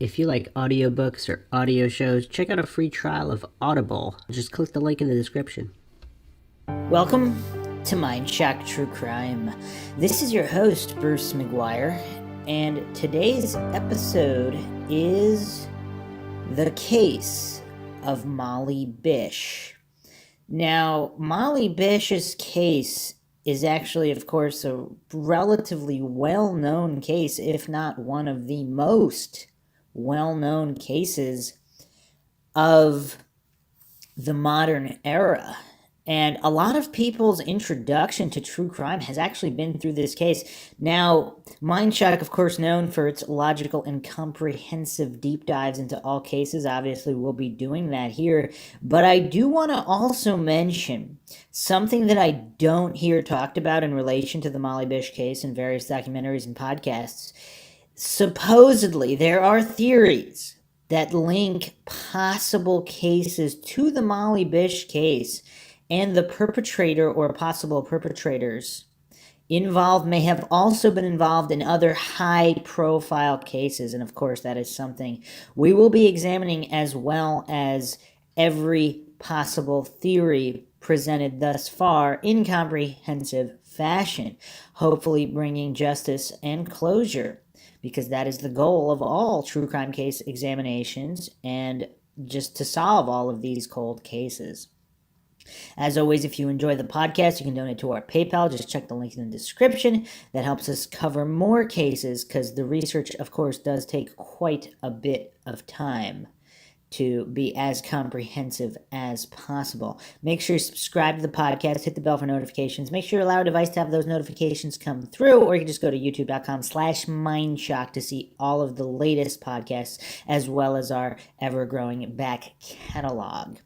If you like audiobooks or audio shows, check out a free trial of Audible. Just click the link in the description. Welcome to Mindshock True Crime. This is your host, Bruce McGuire, and today's episode is the case of Molly Bish. Now, Molly Bish's case is actually, of course, a relatively well-known case, if not one of the most well-known cases of the modern era. And a lot of people's introduction to true crime has actually been through this case. Now, Mindshock, of course, known for its logical and comprehensive deep dives into all cases. Obviously, we'll be doing that here. But I do want to also mention something that I don't hear talked about in relation to the Molly Bish case in various documentaries and podcasts. Supposedly, there are theories that link possible cases to the Molly Bish case, and the perpetrator or possible perpetrators involved may have also been involved in other high-profile cases. And of course, that is something we will be examining, as well as every possible theory presented thus far in comprehensive fashion, hopefully bringing justice and closure, because that is the goal of all true crime case examinations, and just to solve all of these cold cases. As always, if you enjoy the podcast, you can donate to our PayPal. Just check the link in the description. That helps us cover more cases, because the research, of course, does take quite a bit of time to be as comprehensive as possible. Make sure you subscribe to the podcast, hit the bell for notifications. Make sure you allow a device to have those notifications come through, or you can just go to youtube.com/Mindshock to see all of the latest podcasts, as well as our ever-growing back catalog.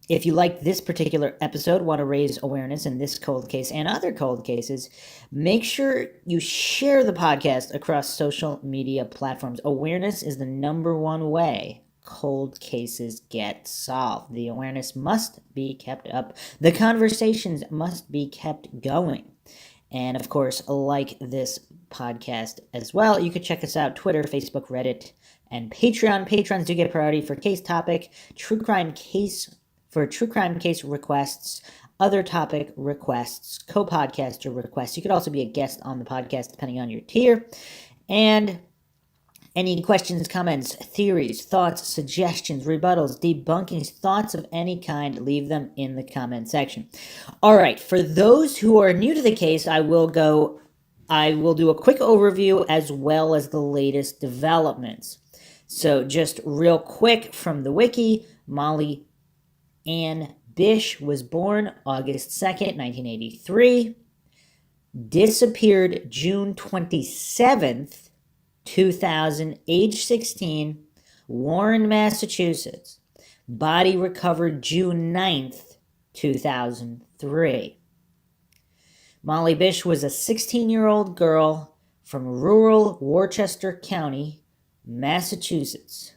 If you like this particular episode, want to raise awareness in this cold case and other cold cases, make sure you share the podcast across social media platforms. Awareness is the number one way cold cases get solved. The awareness must be kept up. The conversations must be kept going. And of course, like this podcast as well, you can check us out Twitter, Facebook, Reddit, and Patreon. Patrons do get priority for case topic, true crime case requests, other topic requests, co-podcaster requests. You could also be a guest on the podcast depending on your tier. And any questions, comments, theories, thoughts, suggestions, rebuttals, debunkings, thoughts of any kind, leave them in the comment section. All right, for those who are new to the case, I will do a quick overview as well as the latest developments. So just real quick from the wiki, Molly Ann Bish was born August 2nd, 1983, disappeared June 27th, 2000, age 16, Warren, Massachusetts. Body recovered June 9th, 2003. Molly Bish was a 16-year-old girl from rural Worcester County, Massachusetts,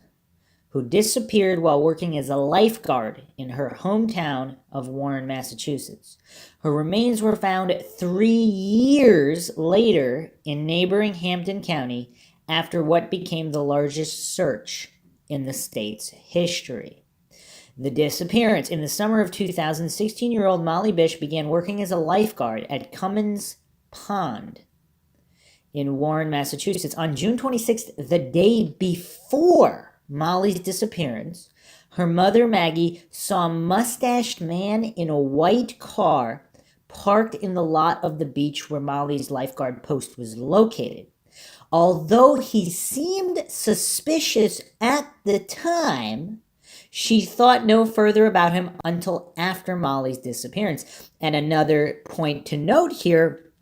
who disappeared while working as a lifeguard in her hometown of Warren, Massachusetts. Her remains were found 3 years later in neighboring Hampden County after what became the largest search in the state's history. The disappearance. In the summer of 2000, 16-year-old Molly Bish began working as a lifeguard at Cummins Pond in Warren, Massachusetts. On June 26th, the day before Molly's disappearance, her mother, Maggie, saw a mustached man in a white car parked in the lot of the beach where Molly's lifeguard post was located. Although he seemed suspicious at the time, she thought no further about him until after Molly's disappearance. And another point to note here,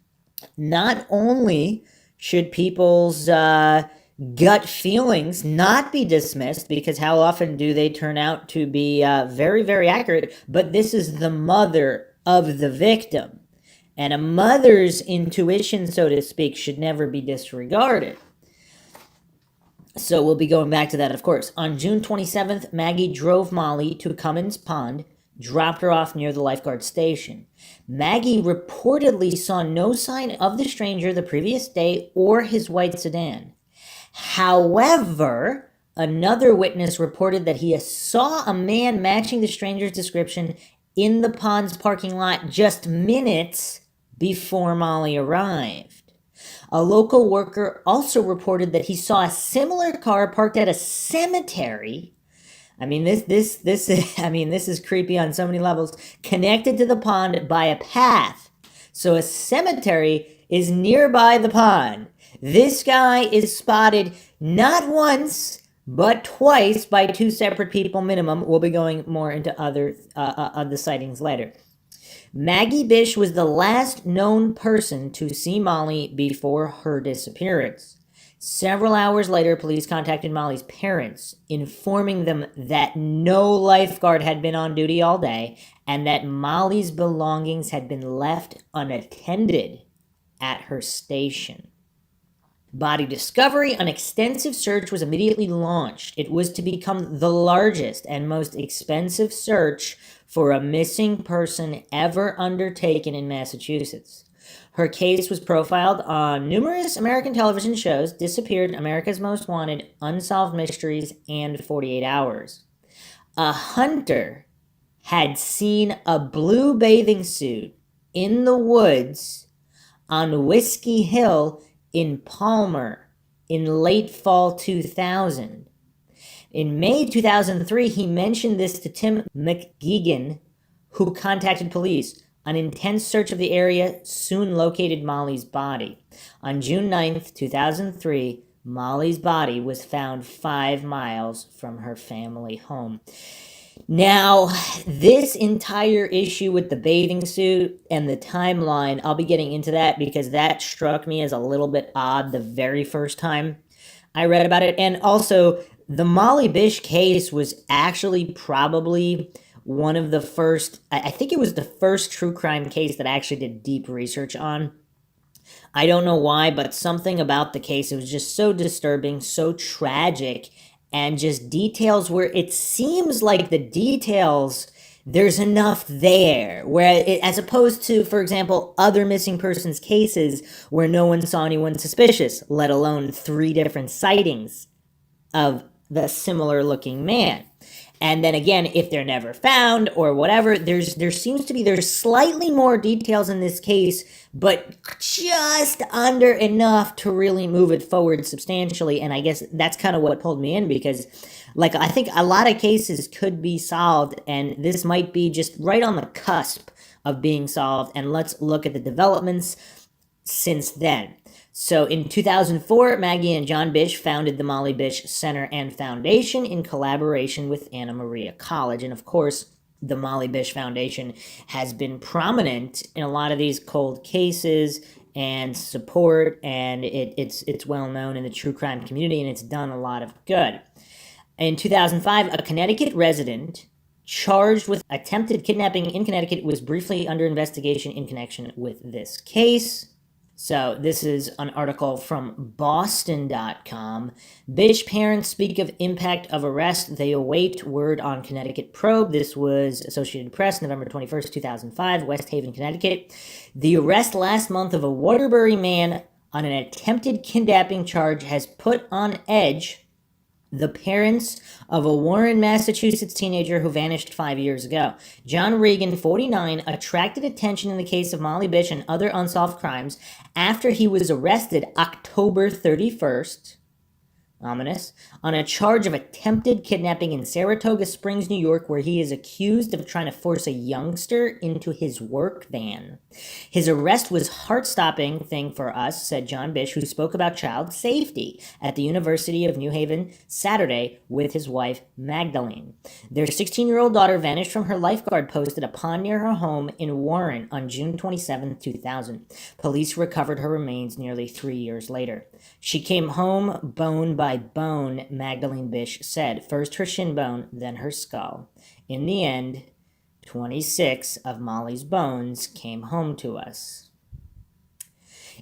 not only should people's gut feelings not be dismissed, because how often do they turn out to be very, very accurate, but this is the mother of the victim. And a mother's intuition, so to speak, should never be disregarded. So we'll be going back to that, of course. On June 27th, Maggie drove Molly to Cummins Pond, dropped her off near the lifeguard station. Maggie reportedly saw no sign of the stranger the previous day or his white sedan. However, another witness reported that he saw a man matching the stranger's description in the pond's parking lot just minutes before Molly arrived. A local worker also reported that he saw a similar car parked at a cemetery. I mean, this is creepy on so many levels. Connected to the pond by a path. So a cemetery is nearby the pond. This guy is spotted not once, but twice by two separate people minimum. We'll be going more into other of the sightings later. Maggie Bish was the last known person to see Molly before her disappearance. Several hours later, police contacted Molly's parents, informing them that no lifeguard had been on duty all day and that Molly's belongings had been left unattended at her station. Body discovery, an extensive search was immediately launched. It was to become the largest and most expensive search for a missing person ever undertaken in Massachusetts. Her case was profiled on numerous American television shows: Disappeared, America's Most Wanted, Unsolved Mysteries, and 48 Hours. A hunter had seen a blue bathing suit in the woods on Whiskey Hill in Palmer in late fall 2000. In May 2003, he mentioned this to Tim McGeegan, who contacted police. An intense search of the area soon located Molly's body. On June 9th, 2003, Molly's body was found 5 miles from her family home. Now, this entire issue with the bathing suit and the timeline, I'll be getting into that because that struck me as a little bit odd the very first time I read about it. And also, the Molly Bish case was actually probably one of the first, I think it was the first true crime case that I actually did deep research on. I don't know why, but something about the case, it was just so disturbing, so tragic, and just details where it seems like the details, there's enough there. Where as opposed to, for example, other missing persons cases where no one saw anyone suspicious, let alone 3 different sightings of the similar looking man. And then again, if they're never found or whatever, there's slightly more details in this case, but just under enough to really move it forward substantially. And I guess that's kind of what pulled me in because, like, I think a lot of cases could be solved, and this might be just right on the cusp of being solved. And let's look at the developments since then. So in 2004, Maggie and John Bish founded the Molly Bish Center and Foundation in collaboration with Anna Maria College. And of course, the Molly Bish Foundation has been prominent in a lot of these cold cases and support, and it's well known in the true crime community, and it's done a lot of good. In 2005, a Connecticut resident charged with attempted kidnapping in Connecticut was briefly under investigation in connection with this case. So this is an article from Boston.com. Bish parents speak of impact of arrest. They await word on Connecticut probe. This was Associated Press, November 21st, 2005, West Haven, Connecticut. The arrest last month of a Waterbury man on an attempted kidnapping charge has put on edge the parents of a Warren, Massachusetts teenager who vanished 5 years ago. John Regan, 49, attracted attention in the case of Molly Bish and other unsolved crimes after he was arrested October 31st, ominous, on a charge of attempted kidnapping in Saratoga Springs, New York, where he is accused of trying to force a youngster into his work van. His arrest was heart-stopping thing for us, said John Bish, who spoke about child safety at the University of New Haven Saturday with his wife, Magdalene. Their 16-year-old daughter vanished from her lifeguard post at a pond near her home in Warren on June 27, 2000. Police recovered her remains nearly 3 years later. She came home bone by bone, Magdalene Bish said. First her shin bone, then her skull. In the end, 26 of Molly's bones came home to us.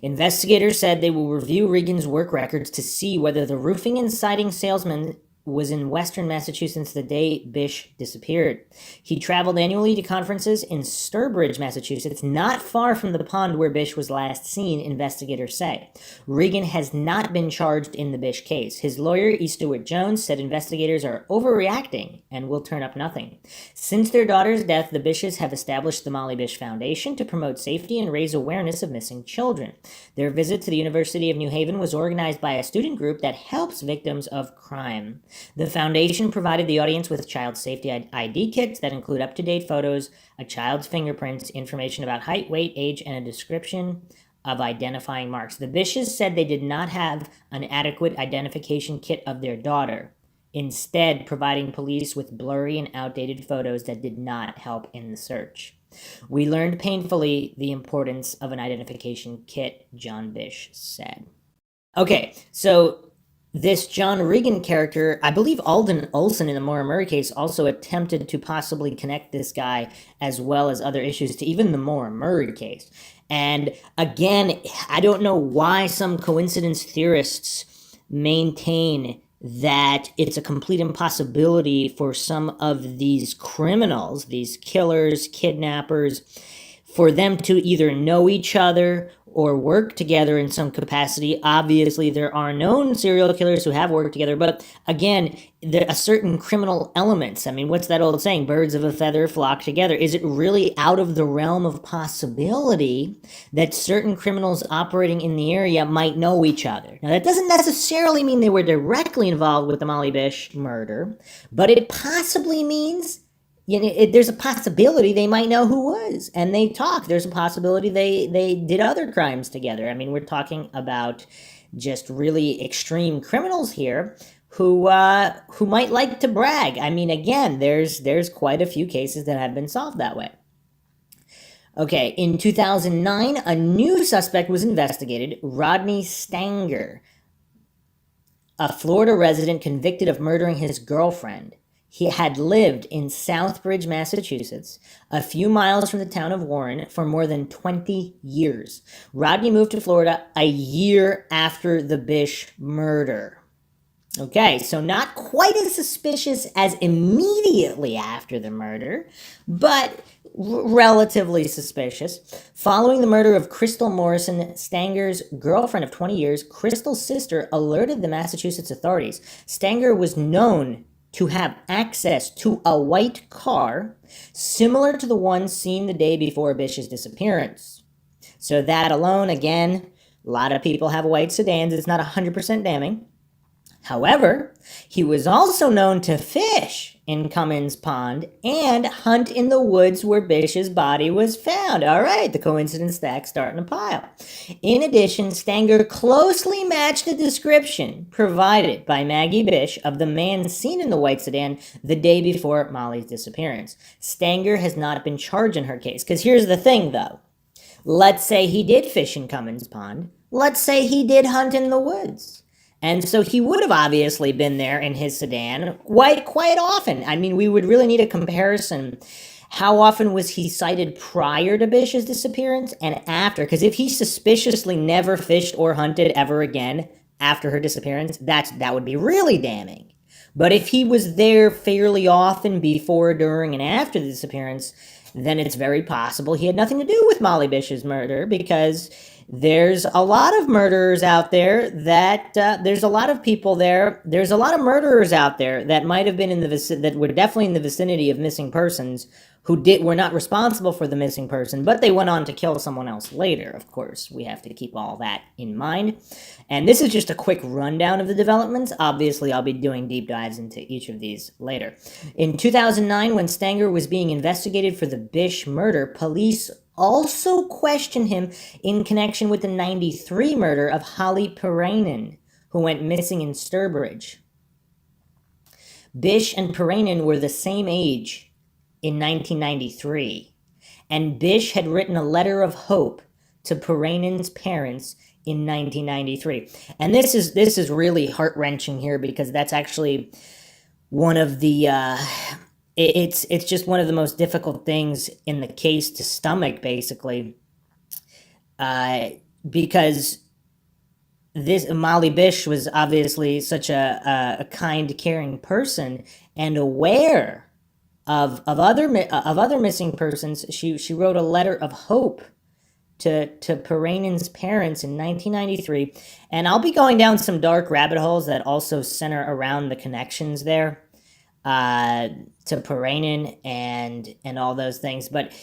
Investigators said they will review Regan's work records to see whether the roofing and siding salesman was in western Massachusetts the day Bish disappeared. He traveled annually to conferences in Sturbridge, Massachusetts, not far from the pond where Bish was last seen, investigators say. Regan has not been charged in the Bish case. His lawyer, E. Stewart Jones, said investigators are overreacting and will turn up nothing. Since their daughter's death, the Bishes have established the Molly Bish Foundation to promote safety and raise awareness of missing children. Their visit to the University of New Haven was organized by a student group that helps victims of crime. The foundation provided the audience with child safety ID kits that include up-to-date photos, a child's fingerprints, information about height, weight, age, and a description of identifying marks. The Bishes said they did not have an adequate identification kit of their daughter, instead providing police with blurry and outdated photos that did not help in the search. We learned painfully the importance of an identification kit, John Bish said. Okay, so this John Regan character, I believe Alden Olson in the Maura Murray case also attempted to possibly connect this guy as well as other issues to even the Maura Murray case. And again, I don't know why some coincidence theorists maintain that it's a complete impossibility for some of these criminals, these killers, kidnappers, for them to either know each other or work together in some capacity. Obviously, there are known serial killers who have worked together, but again, there are certain criminal elements. I mean, what's that old saying? Birds of a feather flock together. Is it really out of the realm of possibility that certain criminals operating in the area might know each other? Now, that doesn't necessarily mean they were directly involved with the Molly Bish murder, but it possibly means there's a possibility they might know who was, and they talk. There's a possibility they did other crimes together. I mean, we're talking about just really extreme criminals here who might like to brag. I mean, again, there's quite a few cases that have been solved that way. Okay, in 2009, a new suspect was investigated, Rodney Stanger, a Florida resident convicted of murdering his girlfriend. He had lived in Southbridge, Massachusetts, a few miles from the town of Warren, for more than 20 years. Rodney moved to Florida a year after the Bish murder. Okay, so not quite as suspicious as immediately after the murder, but relatively suspicious. Following the murder of Crystal Morrison, Stanger's girlfriend of 20 years, Crystal's sister alerted the Massachusetts authorities. Stanger was known to have access to a white car similar to the one seen the day before Bish's disappearance. So that alone, again, a lot of people have white sedans. It's not 100% damning. However, he was also known to fish in Cummins Pond and hunt in the woods where Bish's body was found. All right, the coincidence stack's starting to pile. In addition, Stanger closely matched the description provided by Maggie Bish of the man seen in the white sedan the day before Molly's disappearance. Stanger has not been charged in her case. Because here's the thing, though. Let's say he did fish in Cummins Pond. Let's say he did hunt in the woods. And so he would have obviously been there in his sedan quite often. I mean, we would really need a comparison. How often was he sighted prior to Bish's disappearance and after? Because if he suspiciously never fished or hunted ever again after her disappearance, that would be really damning. But if he was there fairly often before, during, and after the disappearance, then it's very possible he had nothing to do with Molly Bish's murder, because there's a lot of murderers out there there's a lot of people there. There's a lot of murderers out there that might have been that were definitely in the vicinity of missing persons who were not responsible for the missing person, but they went on to kill someone else later. Of course, we have to keep all that in mind. And this is just a quick rundown of the developments. Obviously, I'll be doing deep dives into each of these later. In 2009, when Stanger was being investigated for the Bish murder, police also questioned him in connection with the 93 murder of Holly Peranen, who went missing in Sturbridge. Bish and Peranen were the same age in 1993, and Bish had written a letter of hope to Peranen's parents in 1993. And this is really heart-wrenching here, because that's actually one of the it's just one of the most difficult things in the case to stomach, basically, because this Molly Bish was obviously such a kind, caring person and aware of other missing persons. She wrote a letter of hope to Perenin's parents in 1993, and I'll be going down some dark rabbit holes that also center around the connections there to Perenin and all those things. But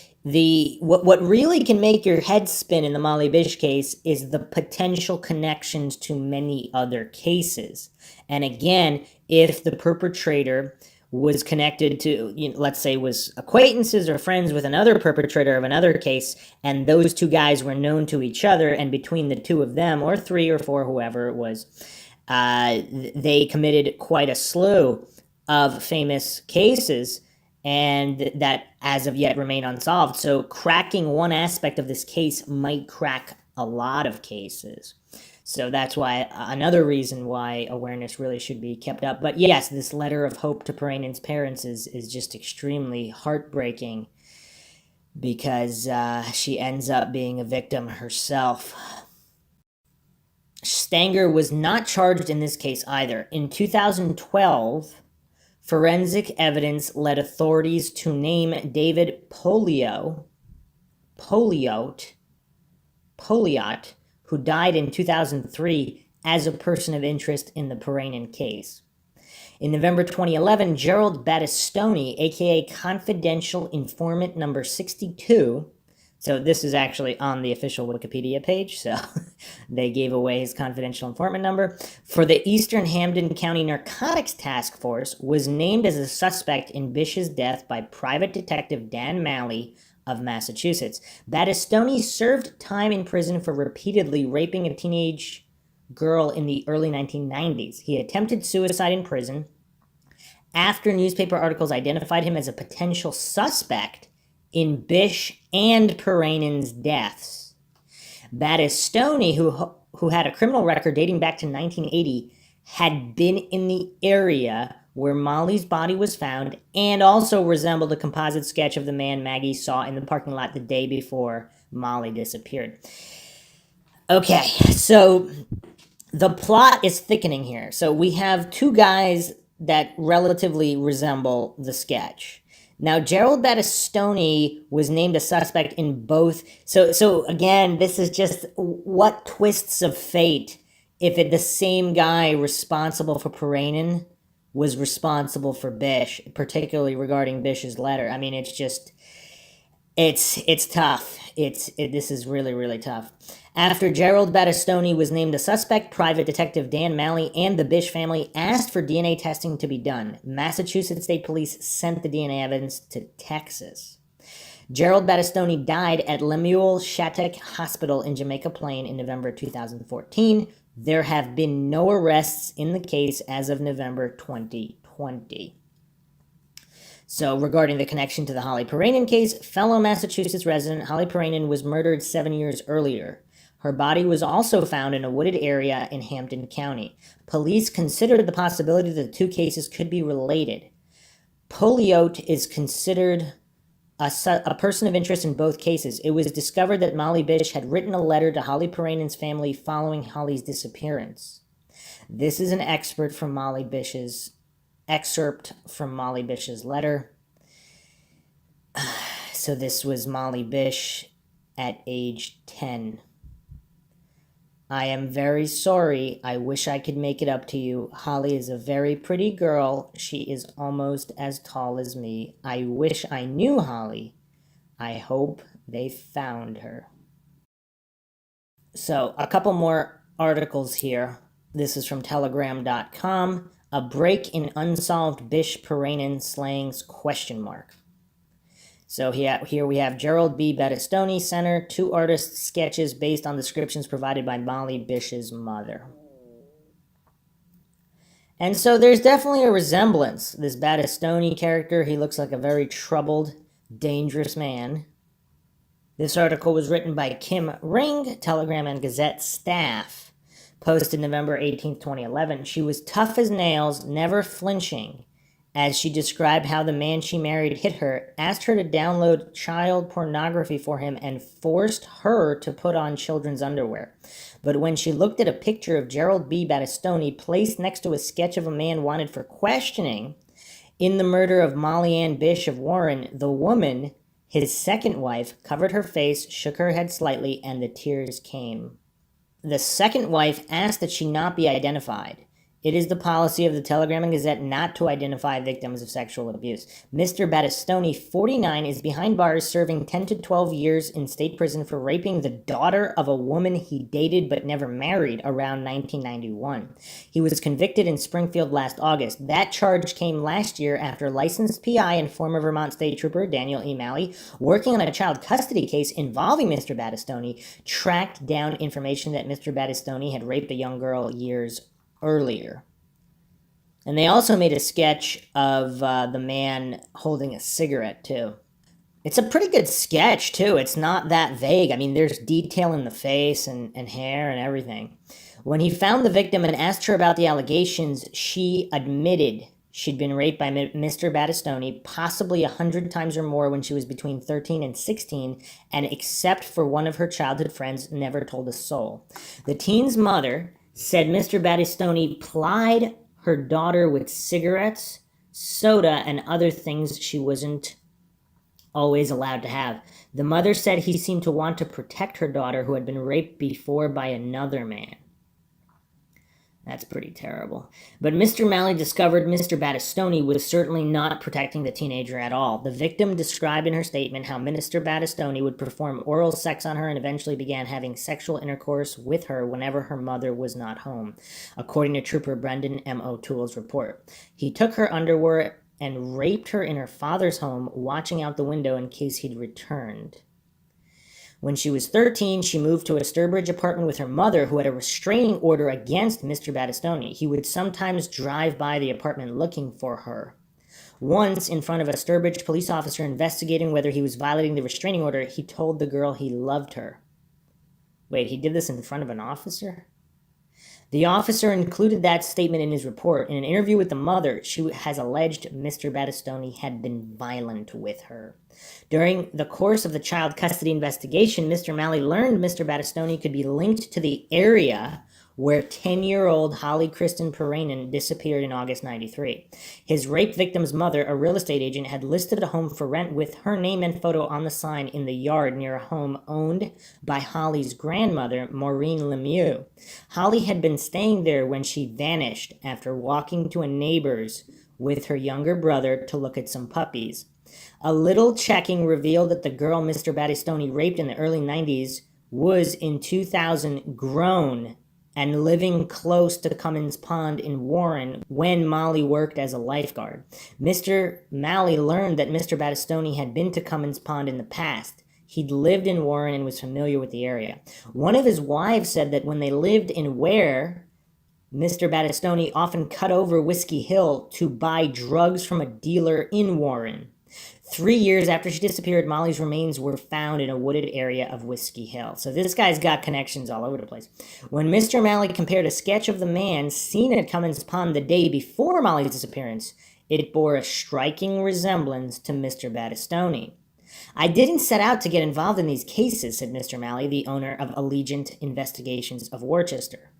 what really can make your head spin in the Molly Bish case is the potential connections to many other cases. And again, if the perpetrator was connected to, let's say, was acquaintances or friends with another perpetrator of another case, and those two guys were known to each other, and between the two of them, or three or four, whoever it was, they committed quite a slew of famous cases, and that as of yet remain unsolved. So cracking one aspect of this case might crack a lot of cases. So that's why another reason why awareness really should be kept up. But yes, this letter of hope to Perenin's parents is just extremely heartbreaking because she ends up being a victim herself. Stanger was not charged in this case either. In 2012, forensic evidence led authorities to name David Poliot, who died in 2003, as a person of interest in the Perenin case. In November 2011, Gerald Battistoni, aka confidential informant number 62, so this is actually on the official Wikipedia page, so they gave away his confidential informant number, for the Eastern Hampden County Narcotics Task Force, was named as a suspect in Bish's death by private detective Dan Malley of Massachusetts. Battistoni served time in prison for repeatedly raping a teenage girl in the early 1990s. He attempted suicide in prison after newspaper articles identified him as a potential suspect in Bish and Perenin's deaths. Battistoni, who had a criminal record dating back to 1980, had been in the area where Molly's body was found and also resembled a composite sketch of the man Maggie saw in the parking lot the day before Molly disappeared. Okay, so the plot is thickening here. So we have two guys that relatively resemble the sketch. Now, Gerald Battistoni was named a suspect in both. So again, this is just what twists of fate if the same guy responsible for Perenin was responsible for Bish, particularly regarding Bish's letter. I mean, it's tough. This is really, really tough. After Gerald Battistoni was named a suspect, private detective Dan Malley and the Bish family asked for DNA testing to be done. Massachusetts State Police sent the DNA evidence to Texas. Gerald Battistoni died at Lemuel Shattuck Hospital in Jamaica Plain in November 2014. There have been no arrests in the case as of November 2020. So regarding the connection to the Holly Perenin case, fellow Massachusetts resident Holly Perenin was murdered 7 years earlier. Her body was also found in a wooded area in Hampden County. Police considered the possibility that the two cases could be related. Poliot is considered a person of interest in both cases. It was discovered that Molly Bish had written a letter to Holly Perenin's family following Holly's disappearance. This is an excerpt from Molly Bish's letter. So this was Molly Bish at age 10. I am very sorry. I wish I could make it up to you. Holly is a very pretty girl. She is almost as tall as me. I wish I knew Holly. I hope they found her. So, a couple more articles here. This is from telegram.com. A break in unsolved Bish Perenin slayings ? So here we have Gerald B. Battistoni Center, two artists' sketches based on descriptions provided by Molly Bish's mother. And so there's definitely a resemblance. This Battistoni character, he looks like a very troubled, dangerous man. This article was written by Kim Ring, Telegram and Gazette staff. Posted November 18, 2011. She was tough as nails, never flinching, as she described how the man she married hit her, asked her to download child pornography for him, and forced her to put on children's underwear. But when she looked at a picture of Gerald B. Battistoni placed next to a sketch of a man wanted for questioning in the murder of Molly Ann Bish of Warren, the woman, his second wife, covered her face, shook her head slightly, and the tears came. The second wife asked that she not be identified. It is the policy of the Telegram and Gazette not to identify victims of sexual abuse. Mr. Battistoni, 49, is behind bars serving 10 to 12 years in state prison for raping the daughter of a woman he dated but never married around 1991. He was convicted in Springfield last August. That charge came last year after licensed PI and former Vermont State Trooper Daniel E. Malley, working on a child custody case involving Mr. Battistoni, tracked down information that Mr. Battistoni had raped a young girl years earlier. And they also made a sketch of the man holding a cigarette, too. It's a pretty good sketch, too. It's not that vague. I mean, there's detail in the face and hair and everything. When he found the victim and asked her about the allegations, she admitted she'd been raped by Mr. Battistoni, possibly 100 times or more when she was between 13 and 16, and except for one of her childhood friends, never told a soul. The teen's mother said Mr. Battistoni plied her daughter with cigarettes, soda, and other things she wasn't always allowed to have. The mother said he seemed to want to protect her daughter, who had been raped before by another man. That's pretty terrible. But Mr. Malley discovered Mr. Battistoni was certainly not protecting the teenager at all. The victim described in her statement how Mr. Battistoni would perform oral sex on her and eventually began having sexual intercourse with her whenever her mother was not home, according to Trooper Brendan M. O'Toole's report. He took her underwear and raped her in her father's home, watching out the window in case he'd returned. When she was 13, she moved to a Sturbridge apartment with her mother, who had a restraining order against Mr. Battistoni. He would sometimes drive by the apartment looking for her. Once, in front of a Sturbridge police officer investigating whether he was violating the restraining order, he told the girl he loved her. Wait, he did this in front of an officer? The officer included that statement in his report. In an interview with the mother, she has alleged Mr. Battistoni had been violent with her. During the course of the child custody investigation, Mr. Malley learned Mr. Battistoni could be linked to the area where 10-year-old Holly Kristen Paranen disappeared in August 93. His rape victim's mother, a real estate agent, had listed a home for rent with her name and photo on the sign in the yard near a home owned by Holly's grandmother, Maureen Lemieux. Holly had been staying there when she vanished after walking to a neighbor's with her younger brother to look at some puppies. A little checking revealed that the girl Mr. Battistoni raped in the early 90s was in 2000 grown and living close to Cummins Pond in Warren when Molly worked as a lifeguard. Mr. Malley learned that Mr. Battistoni had been to Cummins Pond in the past. He'd lived in Warren and was familiar with the area. One of his wives said that when they lived in Ware, Mr. Battistoni often cut over Whiskey Hill to buy drugs from a dealer in Warren. 3 years after she disappeared, Molly's remains were found in a wooded area of Whiskey Hill. So this guy's got connections all over the place. When Mr. Malley compared a sketch of the man seen at Cummins Pond the day before Molly's disappearance, it bore a striking resemblance to Mr. Battistoni. I didn't set out to get involved in these cases, said Mr. Malley, the owner of Allegiant Investigations of Worcester.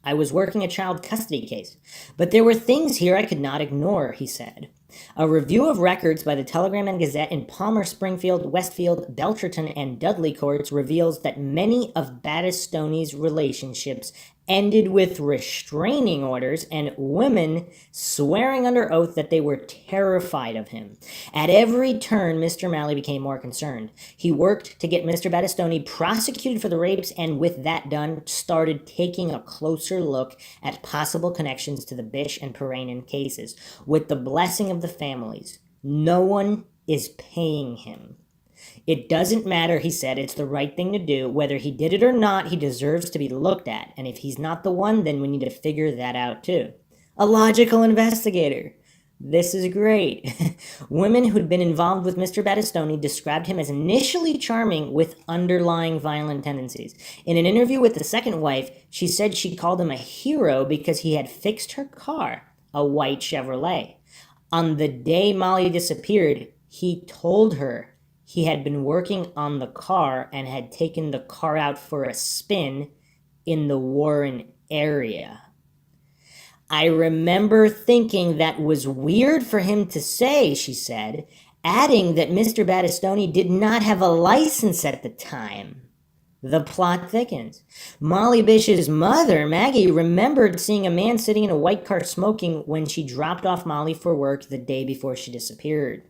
I was working a child custody case, but there were things here I could not ignore, he said. A review of records by the Telegram and Gazette in Palmer, Springfield, Westfield, Belchertown, and Dudley courts reveals that many of Battistoni's relationships ended with restraining orders and women swearing under oath that they were terrified of him. At every turn, Mr. Malley became more concerned. He worked to get Mr. Battistoni prosecuted for the rapes, and with that done, started taking a closer look at possible connections to the Bish and Paranen cases. With the blessing of the families, no one is paying him. It doesn't matter, he said. It's the right thing to do. Whether he did it or not, he deserves to be looked at. And if he's not the one, then we need to figure that out too. A logical investigator. This is great. Women who'd been involved with Mr. Battistoni described him as initially charming with underlying violent tendencies. In an interview with the second wife, she said she called him a hero because he had fixed her car, a white Chevrolet. On the day Molly disappeared, he told her he had been working on the car and had taken the car out for a spin in the Warren area. I remember thinking that was weird for him to say, she said, adding that Mr. Battistoni did not have a license at the time. The plot thickens. Molly Bish's mother, Maggie, remembered seeing a man sitting in a white car smoking when she dropped off Molly for work the day before she disappeared.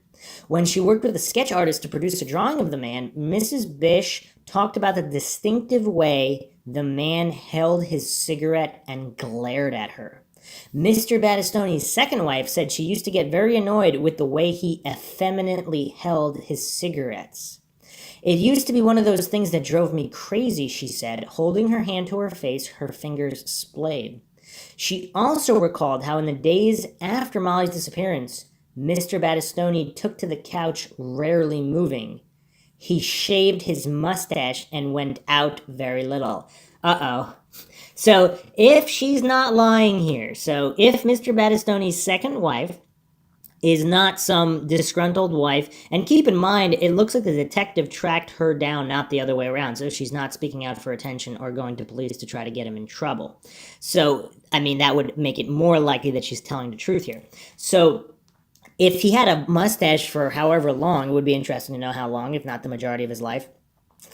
When she worked with a sketch artist to produce a drawing of the man, Mrs. Bish talked about the distinctive way the man held his cigarette and glared at her. Mr. Battistoni's second wife said she used to get very annoyed with the way he effeminately held his cigarettes. It used to be one of those things that drove me crazy, she said, holding her hand to her face, her fingers splayed. She also recalled how in the days after Molly's disappearance, Mr. Battistoni took to the couch, rarely moving. He shaved his mustache and went out very little. Uh-oh. So if she's not lying here, so if Mr. Battistoni's second wife is not some disgruntled wife, and keep in mind, it looks like the detective tracked her down, not the other way around, so she's not speaking out for attention or going to police to try to get him in trouble. So, I mean, that would make it more likely that she's telling the truth here. So, if he had a mustache for however long, it would be interesting to know how long, if not the majority of his life.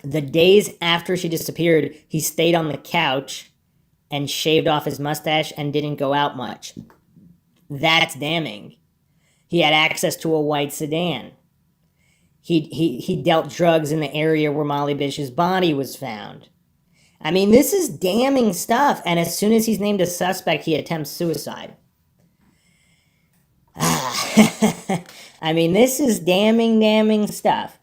The days after she disappeared, he stayed on the couch and shaved off his mustache and didn't go out much. That's damning. He had access to a white sedan. He dealt drugs in the area where Molly Bish's body was found. I mean, this is damning stuff, and as soon as he's named a suspect, he attempts suicide. I mean, this is damning stuff.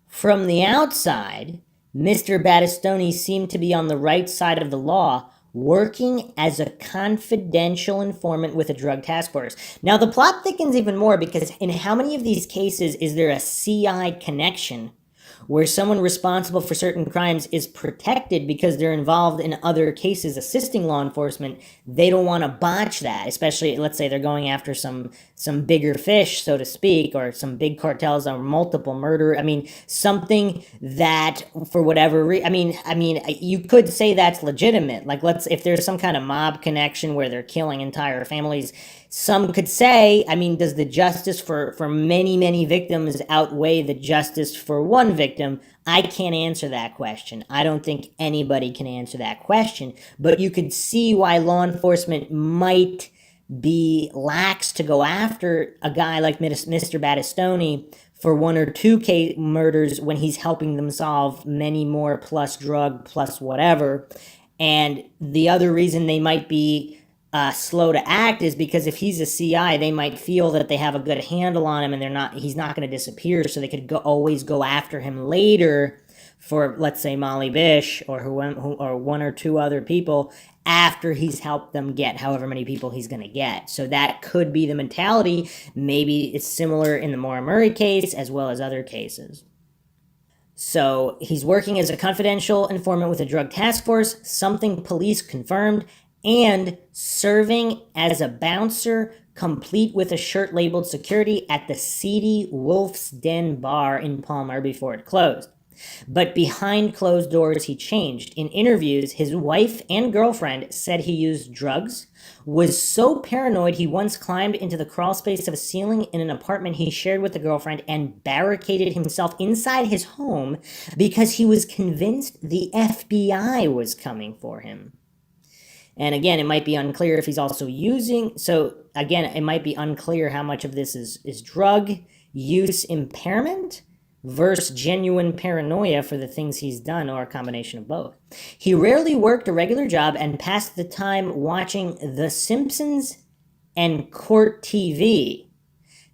From the outside, Mr. Battistoni seemed to be on the right side of the law, working as a confidential informant with a drug task force. Now, the plot thickens even more because in how many of these cases is there a CI connection where someone responsible for certain crimes is protected because they're involved in other cases assisting law enforcement? They don't want to botch that, especially, let's say they're going after some bigger fish, so to speak, or some big cartels or multiple murder. I mean, something that for whatever reason, I mean, you could say that's legitimate. Like, if there's some kind of mob connection where they're killing entire families, some could say, I mean, does the justice for many victims outweigh the justice for one victim? I can't answer that question. I don't think anybody can answer that question. But you could see why law enforcement might be lax to go after a guy like Mr. Battistoni for one or two murders when he's helping them solve many more plus drug plus whatever. And the other reason they might be slow to act is because if he's a CI, they might feel that they have a good handle on him and he's not going to disappear, so they could always go after him later for, let's say, Molly Bish or one or two other people after he's helped them get however many people he's going to get. So that could be the mentality. Maybe it's similar in the Maura Murray case as well as other cases. So he's working as a confidential informant with a drug task force, something police confirmed, and serving as a bouncer, complete with a shirt labeled security at the seedy Wolf's Den bar in Palmer before it closed. But behind closed doors, he changed. In interviews, his wife and girlfriend said he used drugs, was so paranoid he once climbed into the crawl space of a ceiling in an apartment he shared with the girlfriend and barricaded himself inside his home because he was convinced the FBI was coming for him. And again, it might be unclear if he's also using, so again, it might be unclear how much of this is drug use impairment versus genuine paranoia for the things he's done, or a combination of both. He rarely worked a regular job and passed the time watching The Simpsons and Court TV,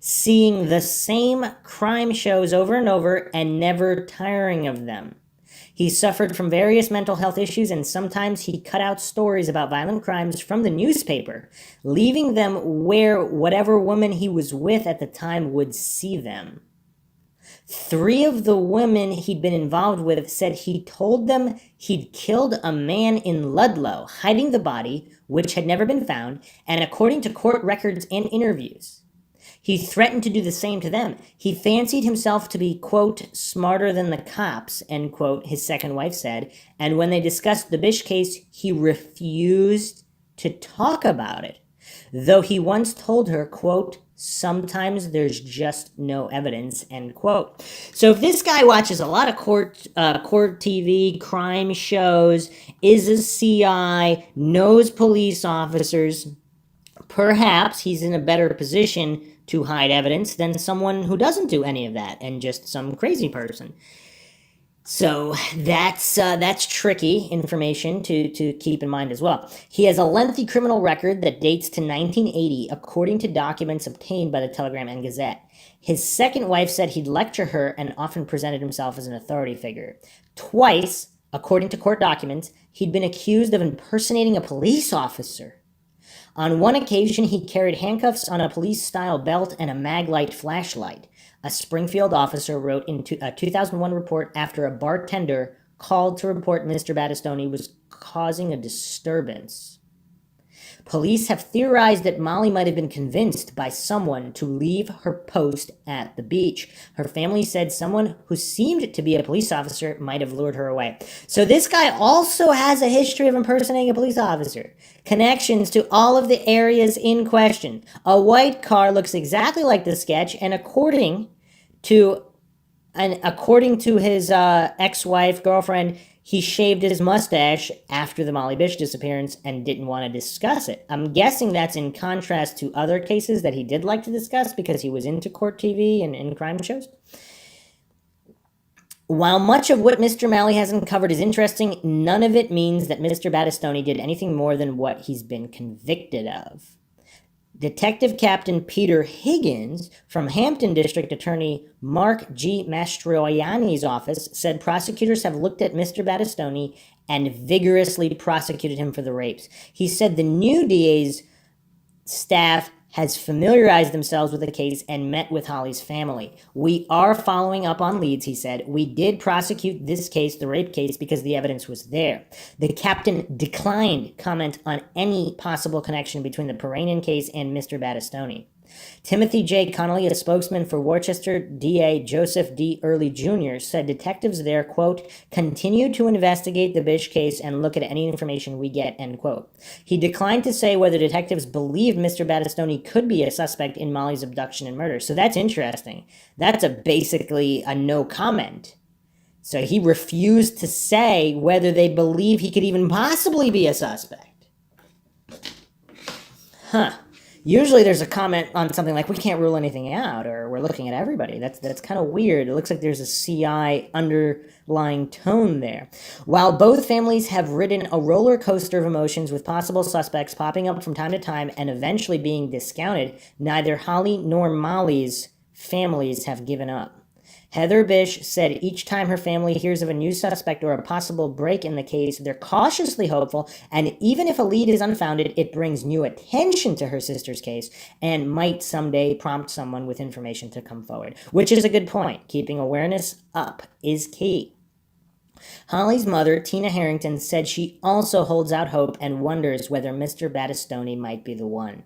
seeing the same crime shows over and over and never tiring of them. He suffered from various mental health issues, and sometimes he cut out stories about violent crimes from the newspaper, leaving them where whatever woman he was with at the time would see them. 3 of the women he'd been involved with said he told them he'd killed a man in Ludlow, hiding the body, which had never been found, and according to court records and interviews, he threatened to do the same to them. He fancied himself to be, quote, smarter than the cops, end quote, his second wife said. And when they discussed the Bish case, he refused to talk about it. Though he once told her, quote, sometimes there's just no evidence, end quote. So if this guy watches a lot of court TV, crime shows, is a CI, knows police officers, perhaps he's in a better position to hide evidence than someone who doesn't do any of that and just some crazy person. So that's tricky information to keep in mind as well. He has a lengthy criminal record that dates to 1980, according to documents obtained by the Telegram and Gazette. His second wife said he'd lecture her and often presented himself as an authority figure. Twice, according to court documents, he'd been accused of impersonating a police officer. On one occasion, he carried handcuffs on a police-style belt and a Maglite flashlight. A Springfield officer wrote in a 2001 report after a bartender called to report Mr. Battistoni was causing a disturbance. Police have theorized that Molly might have been convinced by someone to leave her post at the beach. Her family said someone who seemed to be a police officer might have lured her away. So this guy also has a history of impersonating a police officer. Connections to all of the areas in question. A white car looks exactly like the sketch, and according to his ex-wife, girlfriend, he shaved his mustache after the Molly Bish disappearance and didn't want to discuss it. I'm guessing that's in contrast to other cases that he did like to discuss because he was into court TV and crime shows. While much of what Mr. Malley has uncovered is interesting, none of it means that Mr. Battistoni did anything more than what he's been convicted of. Detective Captain Peter Higgins from Hampton District Attorney Mark G. Mastroianni's office said prosecutors have looked at Mr. Battistoni and vigorously prosecuted him for the rapes. He said the new DA's staff has familiarized themselves with the case and met with Holly's family. We are following up on leads, he said. We did prosecute this case, the rape case, because the evidence was there. The captain declined comment on any possible connection between the Peranian case and Mr. Battistoni. Timothy J. Connolly, a spokesman for Worcester DA Joseph D. Early Jr., said detectives there, quote, continue to investigate the Bish case and look at any information we get, end quote. He declined to say whether detectives believe Mr. Battistoni could be a suspect in Molly's abduction and murder. So that's interesting. That's basically a no comment. So he refused to say whether they believe he could even possibly be a suspect. Usually there's a comment on something like, we can't rule anything out, or we're looking at everybody. That's kind of weird. It looks like there's a CI underlying tone there. While both families have ridden a roller coaster of emotions with possible suspects popping up from time to time and eventually being discounted, neither Holly nor Molly's families have given up. Heather Bish said each time her family hears of a new suspect or a possible break in the case, they're cautiously hopeful, and even if a lead is unfounded, it brings new attention to her sister's case and might someday prompt someone with information to come forward, which is a good point. Keeping awareness up is key. Holly's mother, Tina Harrington, said she also holds out hope and wonders whether Mr. Battistoni might be the one.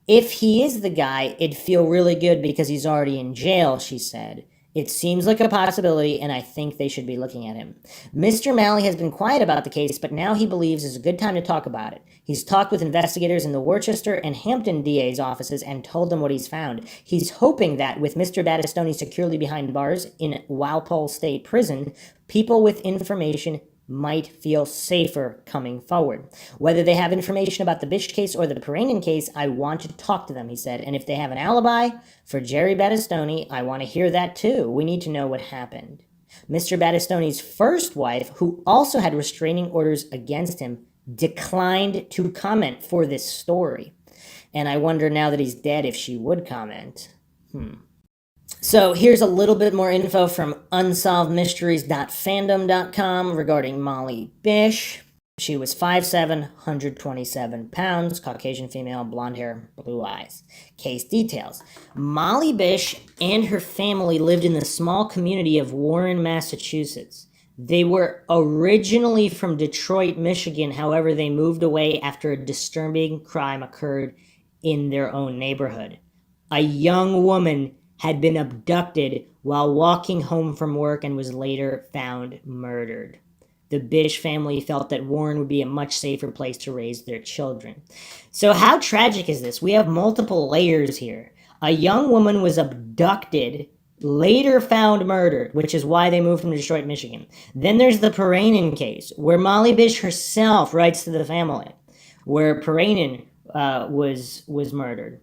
If he is the guy, it'd feel really good because he's already in jail, she said. It seems like a possibility, and I think they should be looking at him. Mr. Malley has been quiet about the case, but now he believes it's a good time to talk about it. He's talked with investigators in the Worcester and Hampton DA's offices and told them what he's found. He's hoping that with Mr. Battistoni securely behind bars in Walpole State Prison, people with information might feel safer coming forward. Whether they have information about the Bish case or the Peranian case, I want to talk to them, he said. And if they have an alibi for Jerry Battistoni, I want to hear that too. We need to know what happened. Mr. Battistoni's first wife, who also had restraining orders against him, declined to comment for this story. And I wonder now that he's dead if she would comment. So here's a little bit more info from unsolvedmysteries.fandom.com regarding Molly Bish. She was 5'7", 127 pounds, Caucasian female, blonde hair, blue eyes. Case details. Molly Bish and her family lived in the small community of Warren, Massachusetts. They were originally from Detroit, Michigan. However, they moved away after a disturbing crime occurred in their own neighborhood. A young woman had been abducted while walking home from work and was later found murdered. The Bish family felt that Warren would be a much safer place to raise their children. So how tragic is this? We have multiple layers here. A young woman was abducted, later found murdered, which is why they moved from Detroit, Michigan. Then there's the Paranin case, where Molly Bish herself writes to the family, where Paranin was murdered.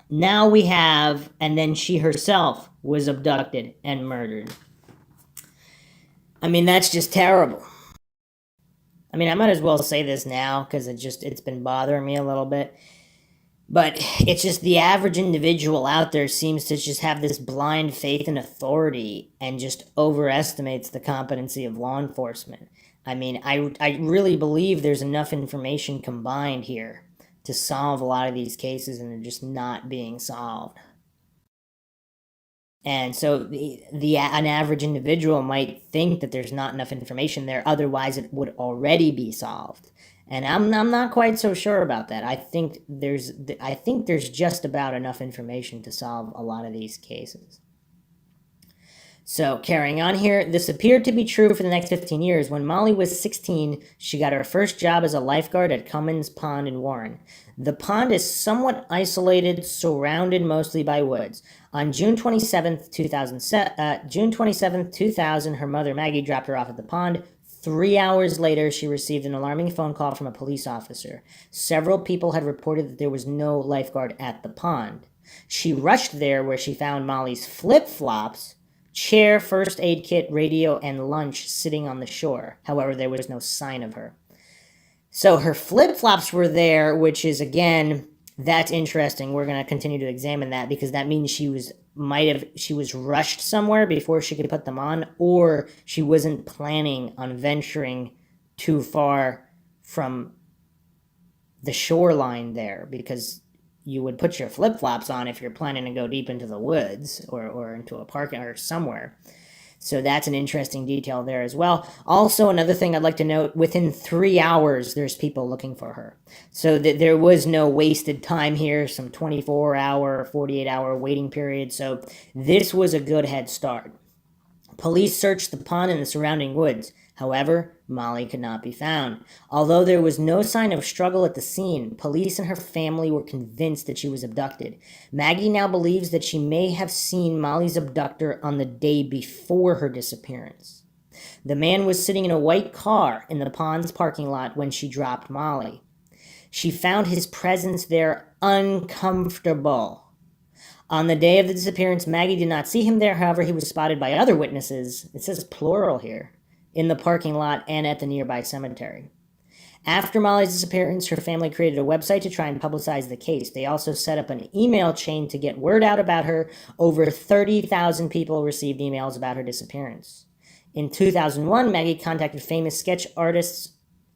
Now we have, and then she herself was abducted and murdered. I mean, that's just terrible. I mean, I might as well say this now because it's been bothering me a little bit. But it's just the average individual out there seems to just have this blind faith in authority and just overestimates the competency of law enforcement. I mean, I really believe there's enough information combined here to solve a lot of these cases, and they're just not being solved. And so an average individual might think that there's not enough information there, otherwise it would already be solved. And I'm not quite so sure about that. I think there's just about enough information to solve a lot of these cases. So carrying on here, this appeared to be true for the next 15 years. When Molly was 16, she got her first job as a lifeguard at Cummins Pond in Warren. The pond is somewhat isolated, surrounded mostly by woods. On June 27th, 2000, her mother Maggie dropped her off at the pond. 3 hours later, she received an alarming phone call from a police officer. Several people had reported that there was no lifeguard at the pond. She rushed there, where she found Molly's flip-flops, chair, first aid kit, radio, and lunch sitting on the shore. However, there was no sign of her. So her flip-flops were there, which is, again, that's interesting. We're going to continue to examine that because that means she was rushed somewhere before she could put them on, or she wasn't planning on venturing too far from the shoreline there, because you would put your flip-flops on if you're planning to go deep into the woods or into a park or somewhere. So that's an interesting detail there as well. Also, another thing I'd like to note, within 3 hours, there's people looking for her. So that there was no wasted time here, some 24-hour, 48-hour waiting period. So this was a good head start. Police searched the pond and the surrounding woods. However, Molly could not be found. Although there was no sign of struggle at the scene, police and her family were convinced that she was abducted. Maggie now believes that she may have seen Molly's abductor on the day before her disappearance. The man was sitting in a white car in the pond's parking lot when she dropped Molly. She found his presence there uncomfortable. On the day of the disappearance, Maggie did not see him there. However, he was spotted by other witnesses, it says plural here, in the parking lot and at the nearby cemetery. After Molly's disappearance, her family created a website to try and publicize the case. They also set up an email chain to get word out about her. Over 30,000 people received emails about her disappearance. In 2001, Maggie contacted famous sketch artist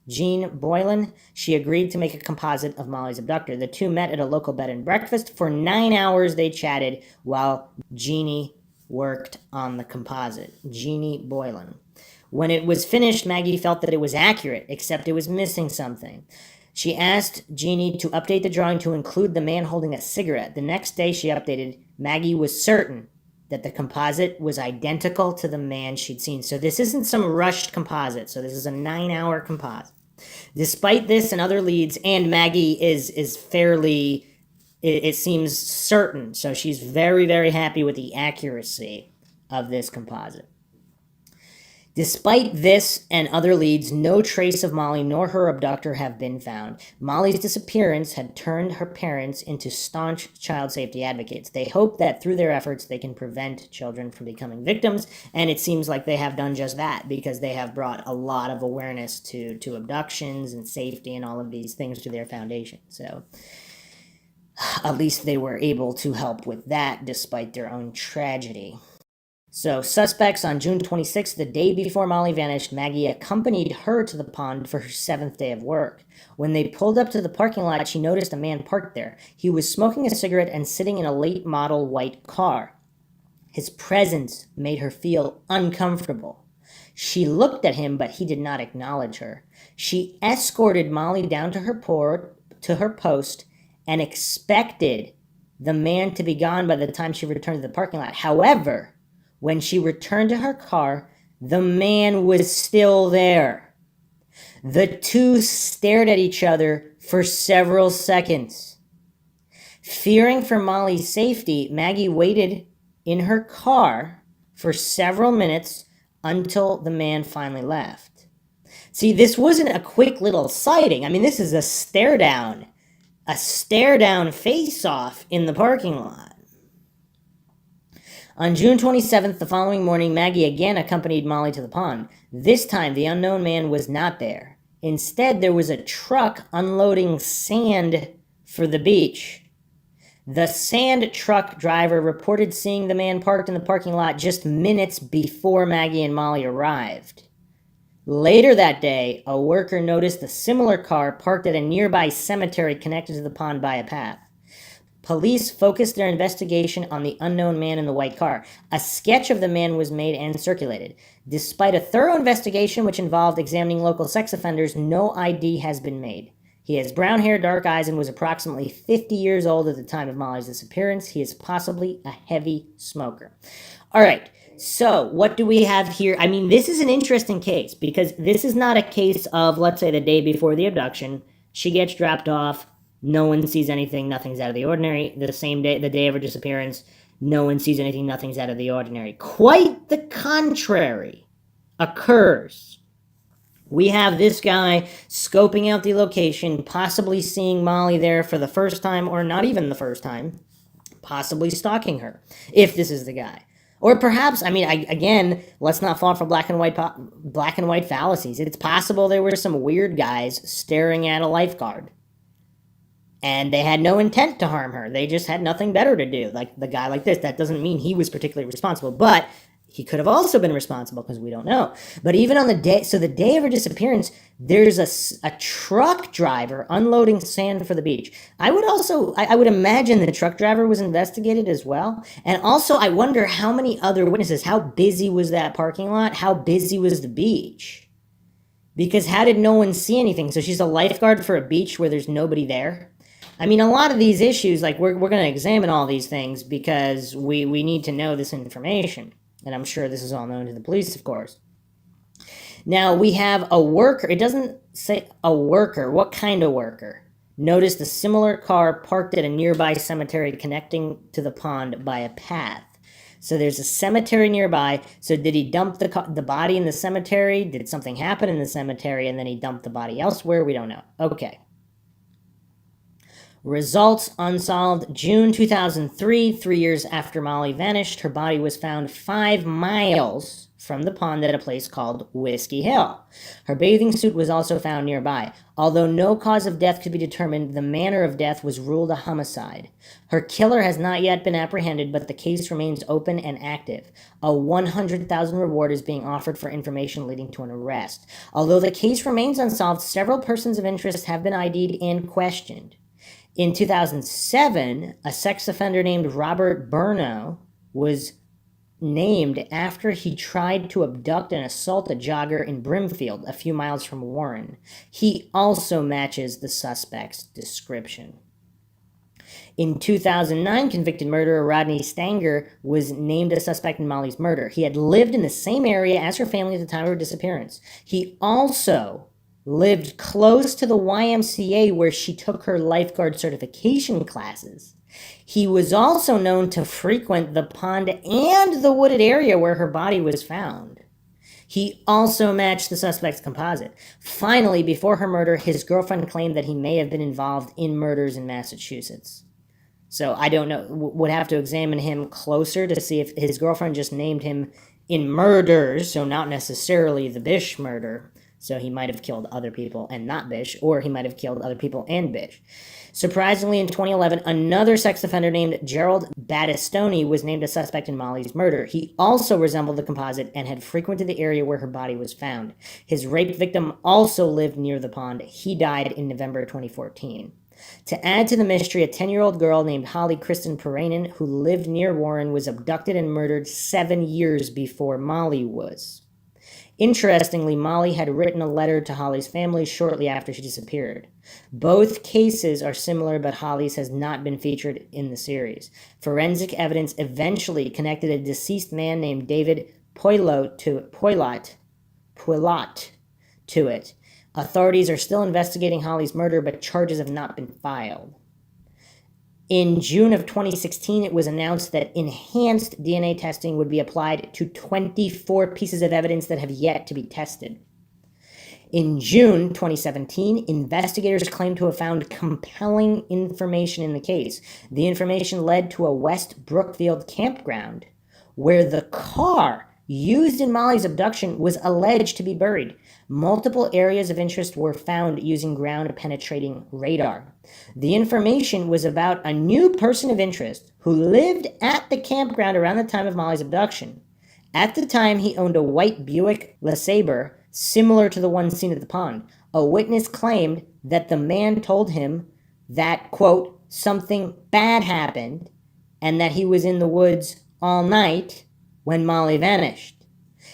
Jean Boylan. She agreed to make a composite of Molly's abductor. The two met at a local bed and breakfast. For 9 hours, they chatted while Jeannie worked on the composite. Jeannie Boylan. When it was finished, Maggie felt that it was accurate, except it was missing something. She asked Jeannie to update the drawing to include the man holding a cigarette. The next day she updated, Maggie was certain that the composite was identical to the man she'd seen. So this isn't some rushed composite. So this is a 9-hour composite. Despite this and other leads, and Maggie is fairly, it seems certain. So she's very, very happy with the accuracy of this composite. Despite this and other leads, no trace of Molly nor her abductor have been found. Molly's disappearance had turned her parents into staunch child safety advocates. They hope that through their efforts they can prevent children from becoming victims, and it seems like they have done just that because they have brought a lot of awareness to abductions and safety and all of these things to their foundation. So at least they were able to help with that despite their own tragedy. So, suspects on June 26th, the day before Molly vanished, Maggie accompanied her to the pond for her 7th day of work. When they pulled up to the parking lot, she noticed a man parked there. He was smoking a cigarette and sitting in a late model white car. His presence made her feel uncomfortable. She looked at him, but he did not acknowledge her. She escorted Molly down to her post and expected the man to be gone by the time she returned to the parking lot. However, when she returned to her car, the man was still there. The two stared at each other for several seconds. Fearing for Molly's safety, Maggie waited in her car for several minutes until the man finally left. See, this wasn't a quick little sighting. I mean, this is a stare down face-off in the parking lot. On June 27th, the following morning, Maggie again accompanied Molly to the pond. This time, the unknown man was not there. Instead, there was a truck unloading sand for the beach. The sand truck driver reported seeing the man parked in the parking lot just minutes before Maggie and Molly arrived. Later that day, a worker noticed a similar car parked at a nearby cemetery connected to the pond by a path. Police focused their investigation on the unknown man in the white car. A sketch of the man was made and circulated. Despite a thorough investigation which involved examining local sex offenders, no ID has been made. He has brown hair, dark eyes, and was approximately 50 years old at the time of Molly's disappearance. He is possibly a heavy smoker. All right, so what do we have here? I mean, this is an interesting case because this is not a case of, let's say, the day before the abduction. She gets dropped off. No one sees anything. Nothing's out of the ordinary. The same day, the day of her disappearance, no one sees anything. Nothing's out of the ordinary. Quite the contrary occurs. We have this guy scoping out the location, possibly seeing Molly there for the first time, or not even the first time, possibly stalking her, if this is the guy. Or perhaps, I mean, again, let's not fall for black and white fallacies. It's possible there were some weird guys staring at a lifeguard. And they had no intent to harm her. They just had nothing better to do. Like the guy like this, that doesn't mean he was particularly responsible. But he could have also been responsible because we don't know. But even on the day, so the day of her disappearance, there's a truck driver unloading sand for the beach. I would imagine the truck driver was investigated as well. And also, I wonder how many other witnesses, how busy was that parking lot? How busy was the beach? Because how did no one see anything? So she's a lifeguard for a beach where there's nobody there? I mean, a lot of these issues, like we're going to examine all these things because we need to know this information. And I'm sure this is all known to the police, of course. Now, we have a worker. It doesn't say a worker. What kind of worker? Noticed a similar car parked at a nearby cemetery connecting to the pond by a path. So there's a cemetery nearby. So did he dump the body in the cemetery? Did something happen in the cemetery and then he dumped the body elsewhere? We don't know. Okay. Results unsolved. June 2003, 3 years after Molly vanished, her body was found 5 miles from the pond at a place called Whiskey Hill. Her bathing suit was also found nearby. Although no cause of death could be determined, the manner of death was ruled a homicide. Her killer has not yet been apprehended, but the case remains open and active. A $100,000 reward is being offered for information leading to an arrest. Although the case remains unsolved, several persons of interest have been ID'd and questioned. In 2007, a sex offender named Robert Burno was named after he tried to abduct and assault a jogger in Brimfield, a few miles from Warren. He also matches the suspect's description. In 2009, convicted murderer Rodney Stanger was named a suspect in Molly's murder. He had lived in the same area as her family at the time of her disappearance. He also lived close to the YMCA where she took her lifeguard certification classes. He was also known to frequent the pond and the wooded area where her body was found. He also matched the suspect's composite. Finally, before her murder, his girlfriend claimed that he may have been involved in murders in Massachusetts. So I don't know, would have to examine him closer to see if his girlfriend just named him in murders, so not necessarily the Bish murder, So he might have killed other people and not Bish, or he might have killed other people and Bish. Surprisingly, in 2011, another sex offender named Gerald Battistoni was named a suspect in Molly's murder. He also resembled the composite and had frequented the area where her body was found. His raped victim also lived near the pond. He died in November 2014. To add to the mystery, a 10-year-old girl named Holly Kristen Paranen, who lived near Warren, was abducted and murdered 7 years before Molly was. Interestingly, Molly had written a letter to Holly's family shortly after she disappeared. Both cases are similar, but Holly's has not been featured in the series. Forensic evidence eventually connected a deceased man named David Poilot to it. Authorities are still investigating Holly's murder, but charges have not been filed. In June of 2016, it was announced that enhanced DNA testing would be applied to 24 pieces of evidence that have yet to be tested. In June 2017, investigators claimed to have found compelling information in the case. The information led to a West Brookfield campground where the car used in Molly's abduction was alleged to be buried. Multiple areas of interest were found using ground-penetrating radar. The information was about a new person of interest who lived at the campground around the time of Molly's abduction. At the time, he owned a white Buick LeSabre, similar to the one seen at the pond. A witness claimed that the man told him that, quote, something bad happened and that he was in the woods all night when Molly vanished.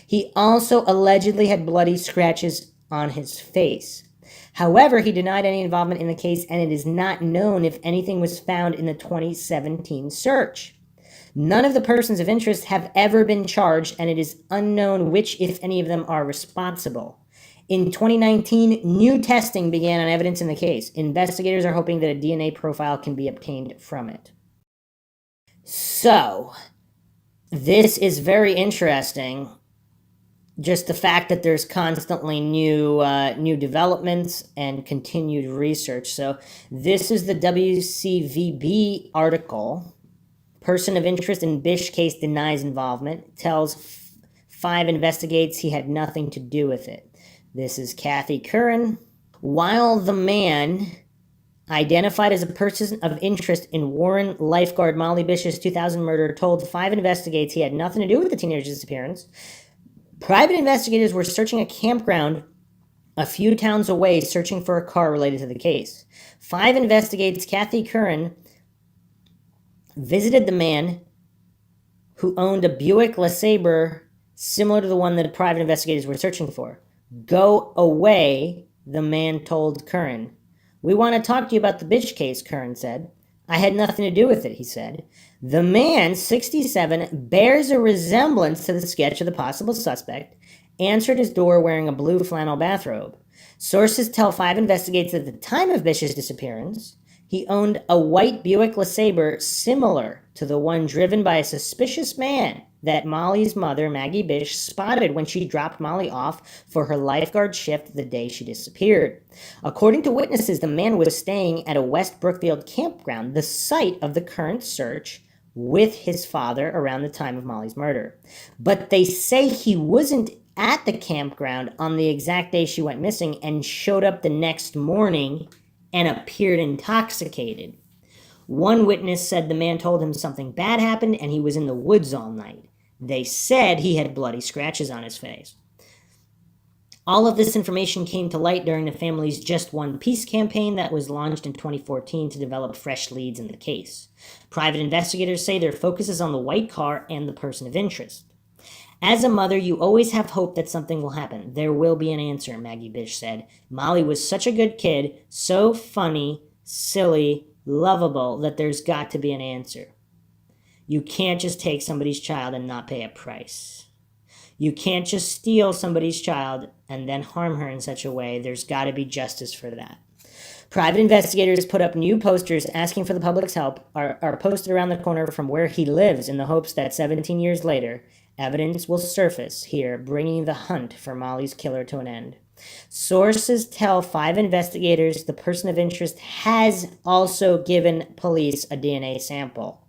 He also allegedly had bloody scratches on his face. However, he denied any involvement in the case, and it is not known if anything was found in the 2017 search. None of the persons of interest have ever been charged, and it is unknown which, if any of them, are responsible. In 2019, new testing began on evidence in the case. Investigators are hoping that a DNA profile can be obtained from it. So, this is very interesting. Just the fact that there's constantly new developments and continued research. So this is the WCVB article. Person of interest in Bish case denies involvement. Tells 5 investigates he had nothing to do with it. This is Kathy Curran. While the man identified as a person of interest in Warren lifeguard Molly Bish's 2000 murder told 5 investigates he had nothing to do with the teenager's disappearance, private investigators were searching a campground a few towns away, searching for a car related to the case. 5 investigates Kathy Curran visited the man who owned a Buick LeSabre similar to the one that private investigators were searching for. Go away, the man told Curran. We want to talk to you about the Bish case, Curran said. I had nothing to do with it, he said. The man, 67, bears a resemblance to the sketch of the possible suspect, answered his door wearing a blue flannel bathrobe. Sources tell 5 investigators that at the time of Bish's disappearance, he owned a white Buick LeSabre similar to the one driven by a suspicious man that Molly's mother, Maggie Bish, spotted when she dropped Molly off for her lifeguard shift the day she disappeared. According to witnesses, the man was staying at a West Brookfield campground, the site of the current search, with his father around the time of Molly's murder. But they say he wasn't at the campground on the exact day she went missing and showed up the next morning and appeared intoxicated. One witness said the man told him something bad happened and he was in the woods all night. They said he had bloody scratches on his face. All of this information came to light during the family's Just One Piece campaign that was launched in 2014 to develop fresh leads in the case. Private investigators say their focus is on the white car and the person of interest. As a mother, you always have hope that something will happen. There will be an answer, Maggie Bish said. Molly was such a good kid, so funny, silly, lovable, that there's got to be an answer. You can't just take somebody's child and not pay a price. You can't just steal somebody's child and then harm her in such a way. There's got to be justice for that. Private investigators put up new posters asking for the public's help, are posted around the corner from where he lives in the hopes that 17 years later, evidence will surface here, bringing the hunt for Molly's killer to an end. Sources tell 5 investigators the person of interest has also given police a DNA sample.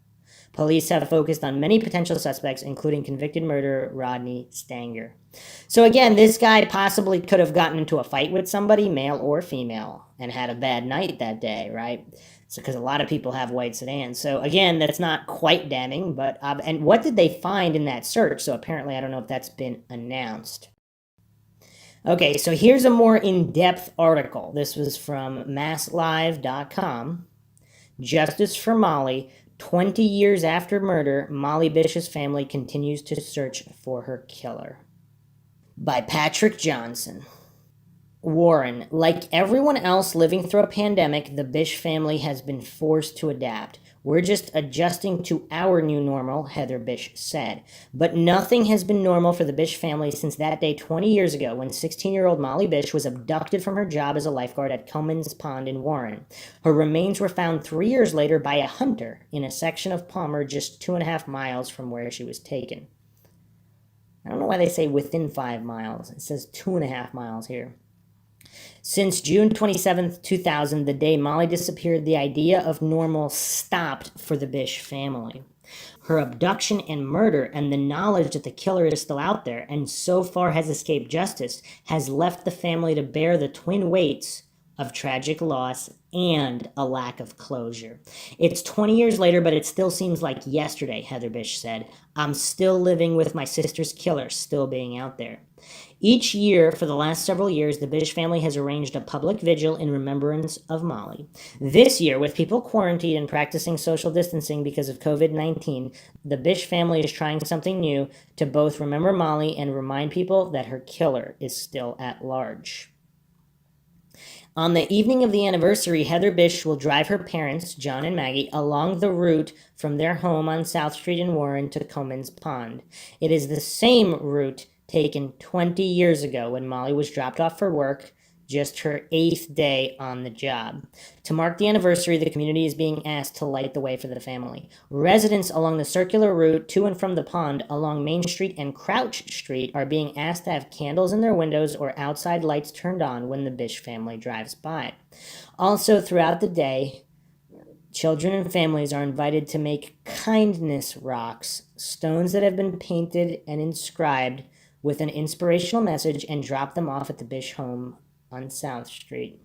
Police have focused on many potential suspects, including convicted murderer Rodney Stanger. So again, this guy possibly could have gotten into a fight with somebody, male or female, and had a bad night that day, right? So because a lot of people have white sedans. So again, that's not quite damning, but and what did they find in that search? So apparently, I don't know if that's been announced. Okay, so here's a more in-depth article. This was from masslive.com. Justice for Molly. 20 years after murder, Molly Bish's family continues to search for her killer. By Patrick Johnson. Warren, like everyone else living through a pandemic, the Bish family has been forced to adapt. We're just adjusting to our new normal, Heather Bish said. But nothing has been normal for the Bish family since that day 20 years ago when 16-year-old Molly Bish was abducted from her job as a lifeguard at Comins Pond in Warren. Her remains were found 3 years later by a hunter in a section of Palmer just 2.5 miles from where she was taken. I don't know why they say within 5 miles. It says 2.5 miles here. Since June 27, 2000, the day Molly disappeared, the idea of normal stopped for the Bish family. Her abduction and murder and the knowledge that the killer is still out there and so far has escaped justice has left the family to bear the twin weights of tragic loss and a lack of closure. It's 20 years later, but it still seems like yesterday, Heather Bish said. I'm still living with my sister's killer still being out there. Each year, for the last several years, the Bish family has arranged a public vigil in remembrance of Molly. This year, with people quarantined and practicing social distancing because of COVID-19, the Bish family is trying something new to both remember Molly and remind people that her killer is still at large. On the evening of the anniversary, Heather Bish will drive her parents, John and Maggie, along the route from their home on South Street in Warren to Comins Pond. It is the same route taken 20 years ago when Molly was dropped off for work, just her 8th day on the job. To mark the anniversary, the community is being asked to light the way for the family. Residents along the circular route to and from the pond along Main Street and Crouch Street are being asked to have candles in their windows or outside lights turned on when the Bish family drives by. Also, throughout the day, children and families are invited to make kindness rocks, stones that have been painted and inscribed with an inspirational message, and drop them off at the Bish home on South Street.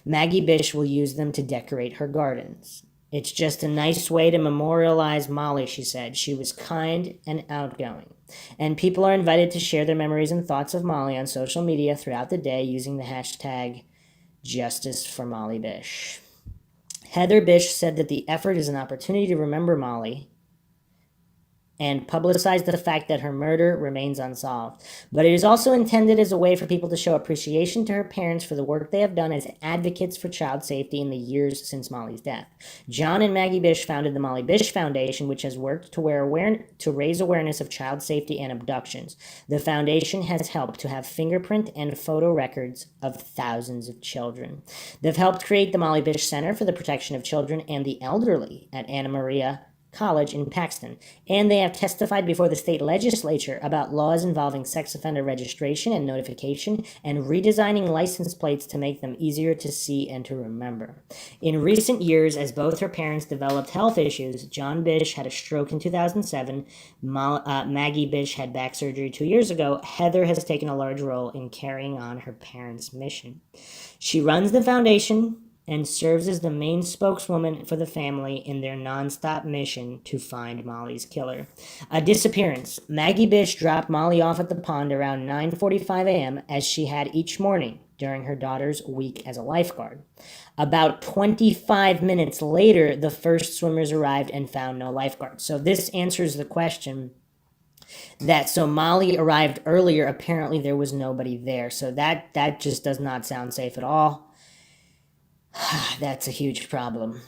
Maggie Bish will use them to decorate her gardens. It's just a nice way to memorialize Molly, she said. She was kind and outgoing. And people are invited to share their memories and thoughts of Molly on social media throughout the day using the hashtag Justice for Molly Bish. Heather Bish said that the effort is an opportunity to remember Molly and publicize the fact that her murder remains unsolved. But it is also intended as a way for people to show appreciation to her parents for the work they have done as advocates for child safety in the years since Molly's death. John and Maggie Bish founded the Molly Bish Foundation, which has worked to raise awareness of child safety and abductions. The foundation has helped to have fingerprint and photo records of thousands of children. They've helped create the Molly Bish Center for the Protection of Children and the Elderly at Anna Maria College in Paxton, and they have testified before the state legislature about laws involving sex offender registration and notification and redesigning license plates to make them easier to see and to remember. In recent years, as both her parents developed health issues, John Bish had a stroke in 2007, Maggie Bish had back surgery 2 years ago, Heather has taken a large role in carrying on her parents' mission. She runs the foundation and serves as the main spokeswoman for the family in their nonstop mission to find Molly's killer. A disappearance. Maggie Bish dropped Molly off at the pond around 9:45 a.m. as she had each morning during her daughter's week as a lifeguard. About 25 minutes later, the first swimmers arrived and found no lifeguard. So this answers the question so Molly arrived earlier. Apparently there was nobody there. So that just does not sound safe at all. That's a huge problem.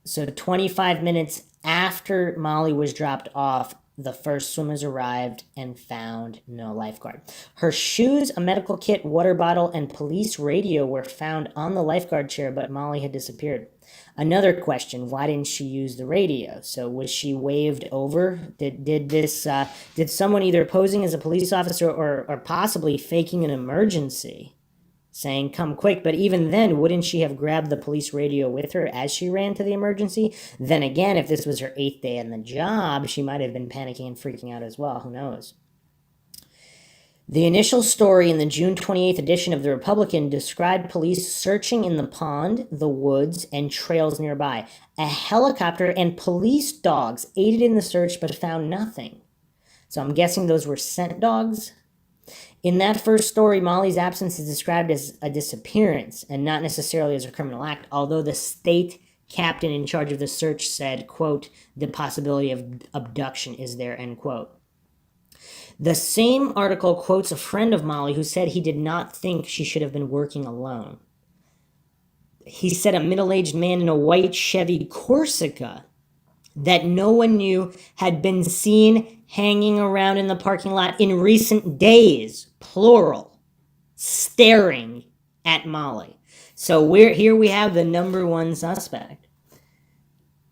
So 25 minutes after Molly was dropped off, the first swimmers arrived and found no lifeguard. Her shoes, a medical kit, water bottle, and police radio were found on the lifeguard chair, but Molly had disappeared. Another question, why didn't she use the radio? So was she waved over? Did someone either posing as a police officer or possibly faking an emergency saying, "Come quick." But even then, wouldn't she have grabbed the police radio with her as she ran to the emergency? Then again, if this was her 8th day on the job, she might have been panicking and freaking out as well. Who knows? The initial story in the June 28th edition of The Republican described police searching in the pond, the woods, and trails nearby. A helicopter and police dogs aided in the search but found nothing. So I'm guessing those were scent dogs. In that first story, Molly's absence is described as a disappearance and not necessarily as a criminal act, although the state captain in charge of the search said, quote, "the possibility of abduction is there," end quote. The same article quotes a friend of Molly who said he did not think she should have been working alone. He said a middle-aged man in a white Chevy Corsica that no one knew had been seen hanging around in the parking lot in recent days, plural, staring at Molly. So here we have the number one suspect.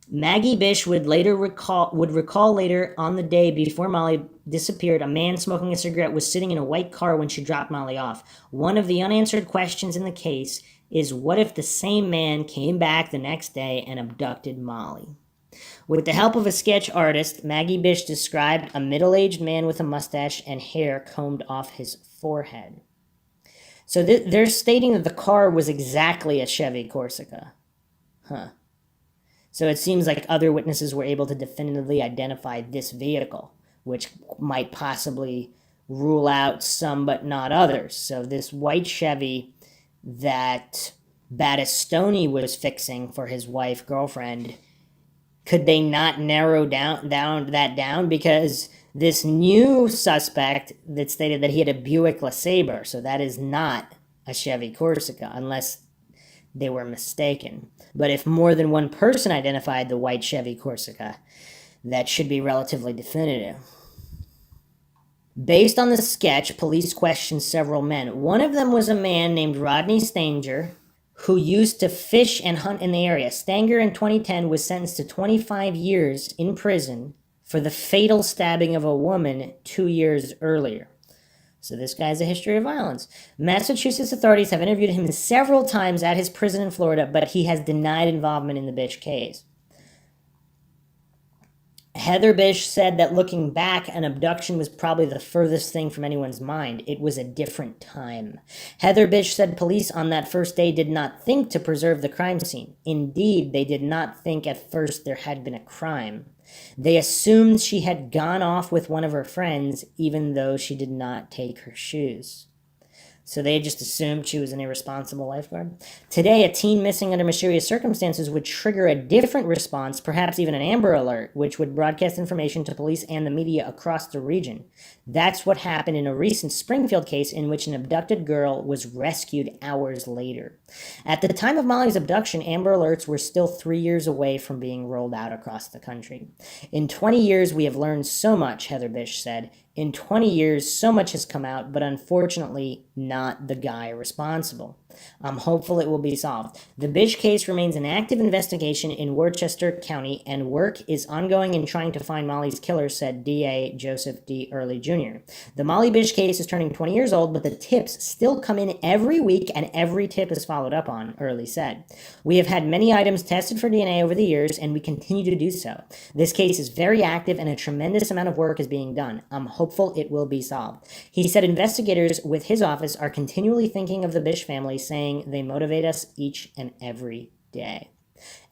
Maggie Bish would recall later on the day before Molly disappeared, a man smoking a cigarette was sitting in a white car when she dropped Molly off. One of the unanswered questions in the case is, what if the same man came back the next day and abducted Molly? With the help of a sketch artist, Maggie Bish described a middle-aged man with a mustache and hair combed off his forehead. So they're stating that the car was exactly a Chevy Corsica. So it seems like other witnesses were able to definitively identify this vehicle, which might possibly rule out some but not others. So this white Chevy that Battistoni was fixing for his wife, girlfriend, could they not narrow down? Because this new suspect that stated that he had a Buick LeSabre, so that is not a Chevy Corsica, unless they were mistaken. But if more than one person identified the white Chevy Corsica, that should be relatively definitive. Based on the sketch, police questioned several men. One of them was a man named Rodney Stanger, who used to fish and hunt in the area. Stanger in 2010 was sentenced to 25 years in prison for the fatal stabbing of a woman 2 years earlier. So this guy has a history of violence. Massachusetts authorities have interviewed him several times at his prison in Florida, but he has denied involvement in the Bish case. Heather Bish said that looking back, an abduction was probably the furthest thing from anyone's mind. It was a different time. Heather Bish said police on that first day did not think to preserve the crime scene. Indeed, they did not think at first there had been a crime. They assumed she had gone off with one of her friends, even though she did not take her shoes. So they just assumed she was an irresponsible lifeguard. Today, a teen missing under mysterious circumstances would trigger a different response, perhaps even an Amber Alert, which would broadcast information to police and the media across the region. That's what happened in a recent Springfield case in which an abducted girl was rescued hours later. At the time of Molly's abduction, Amber Alerts were still 3 years away from being rolled out across the country. In 20 years, we have learned so much, Heather Bish said. In 20 years, so much has come out, but unfortunately, not the guy responsible. I'm hopeful it will be solved. The Bish case remains an active investigation in Worcester County, and work is ongoing in trying to find Molly's killer, said DA Joseph D. Early Jr. The Molly Bish case is turning 20 years old, but the tips still come in every week, and every tip is followed up on, Early said. We have had many items tested for DNA over the years, and we continue to do so. This case is very active, and a tremendous amount of work is being done. I'm hopeful it will be solved. He said investigators with his office are continually thinking of the Bish family, saying they motivate us each and every day.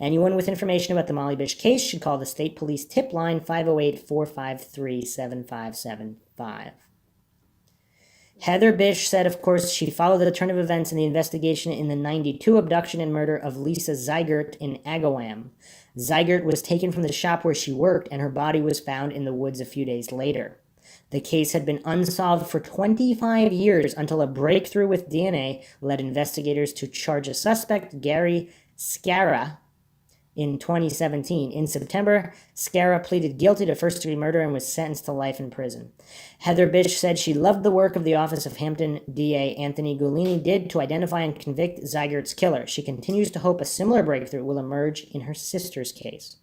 Anyone with information about the Molly Bish case should call the State Police tip line 508-453-7575. Heather Bish said, of course, she followed the turn of events in the investigation in the 92 abduction and murder of Lisa Zygert in Agawam. Zygert was taken from the shop where she worked, and her body was found in the woods a few days later. The case had been unsolved for 25 years until a breakthrough with DNA led investigators to charge a suspect, Gary Scarra, in 2017. In September, Scarra pleaded guilty to first-degree murder and was sentenced to life in prison. Heather Bish said she loved the work of the office of Hampton DA Anthony Gulini did to identify and convict Zygert's killer. She continues to hope a similar breakthrough will emerge in her sister's case.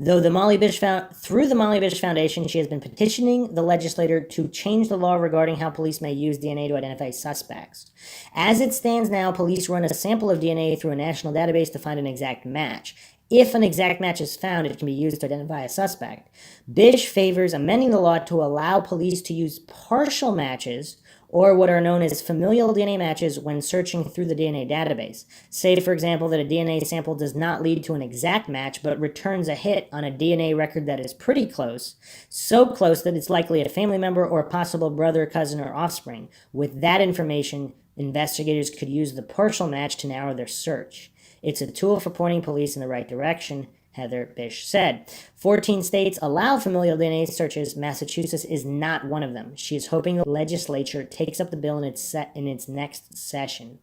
Through the Molly Bish Foundation, she has been petitioning the legislature to change the law regarding how police may use DNA to identify suspects. As it stands now, police run a sample of DNA through a national database to find an exact match. If an exact match is found, it can be used to identify a suspect. Bish favors amending the law to allow police to use partial matches, or what are known as familial DNA matches, when searching through the DNA database. Say, for example, that a DNA sample does not lead to an exact match, but returns a hit on a DNA record that is pretty close, so close that it's likely a family member or a possible brother, cousin, or offspring. With that information, investigators could use the partial match to narrow their search. It's a tool for pointing police in the right direction, Heather Bish said. 14 states allow familial DNA searches. Massachusetts is not one of them. She is hoping the legislature takes up the bill in its next session.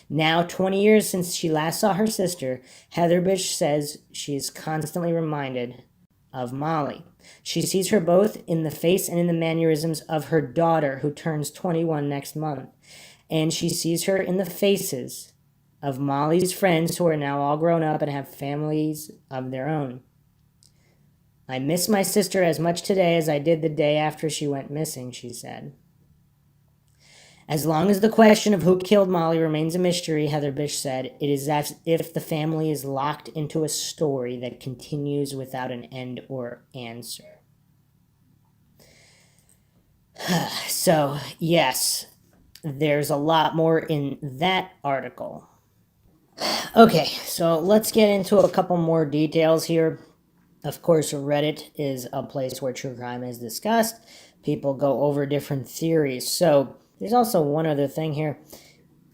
Now, 20 years since she last saw her sister, Heather Bish says she is constantly reminded of Molly. She sees her both in the face and in the mannerisms of her daughter, who turns 21 next month. And she sees her in the faces of Molly's friends, who are now all grown up and have families of their own. I miss my sister as much today as I did the day after she went missing, she said. As long as the question of who killed Molly remains a mystery, Heather Bish said, it is as if the family is locked into a story that continues without an end or answer. So, yes, there's a lot more in that article. Okay, so let's get into a couple more details here. Of course, Reddit is a place where true crime is discussed. People go over different theories. So there's also one other thing here.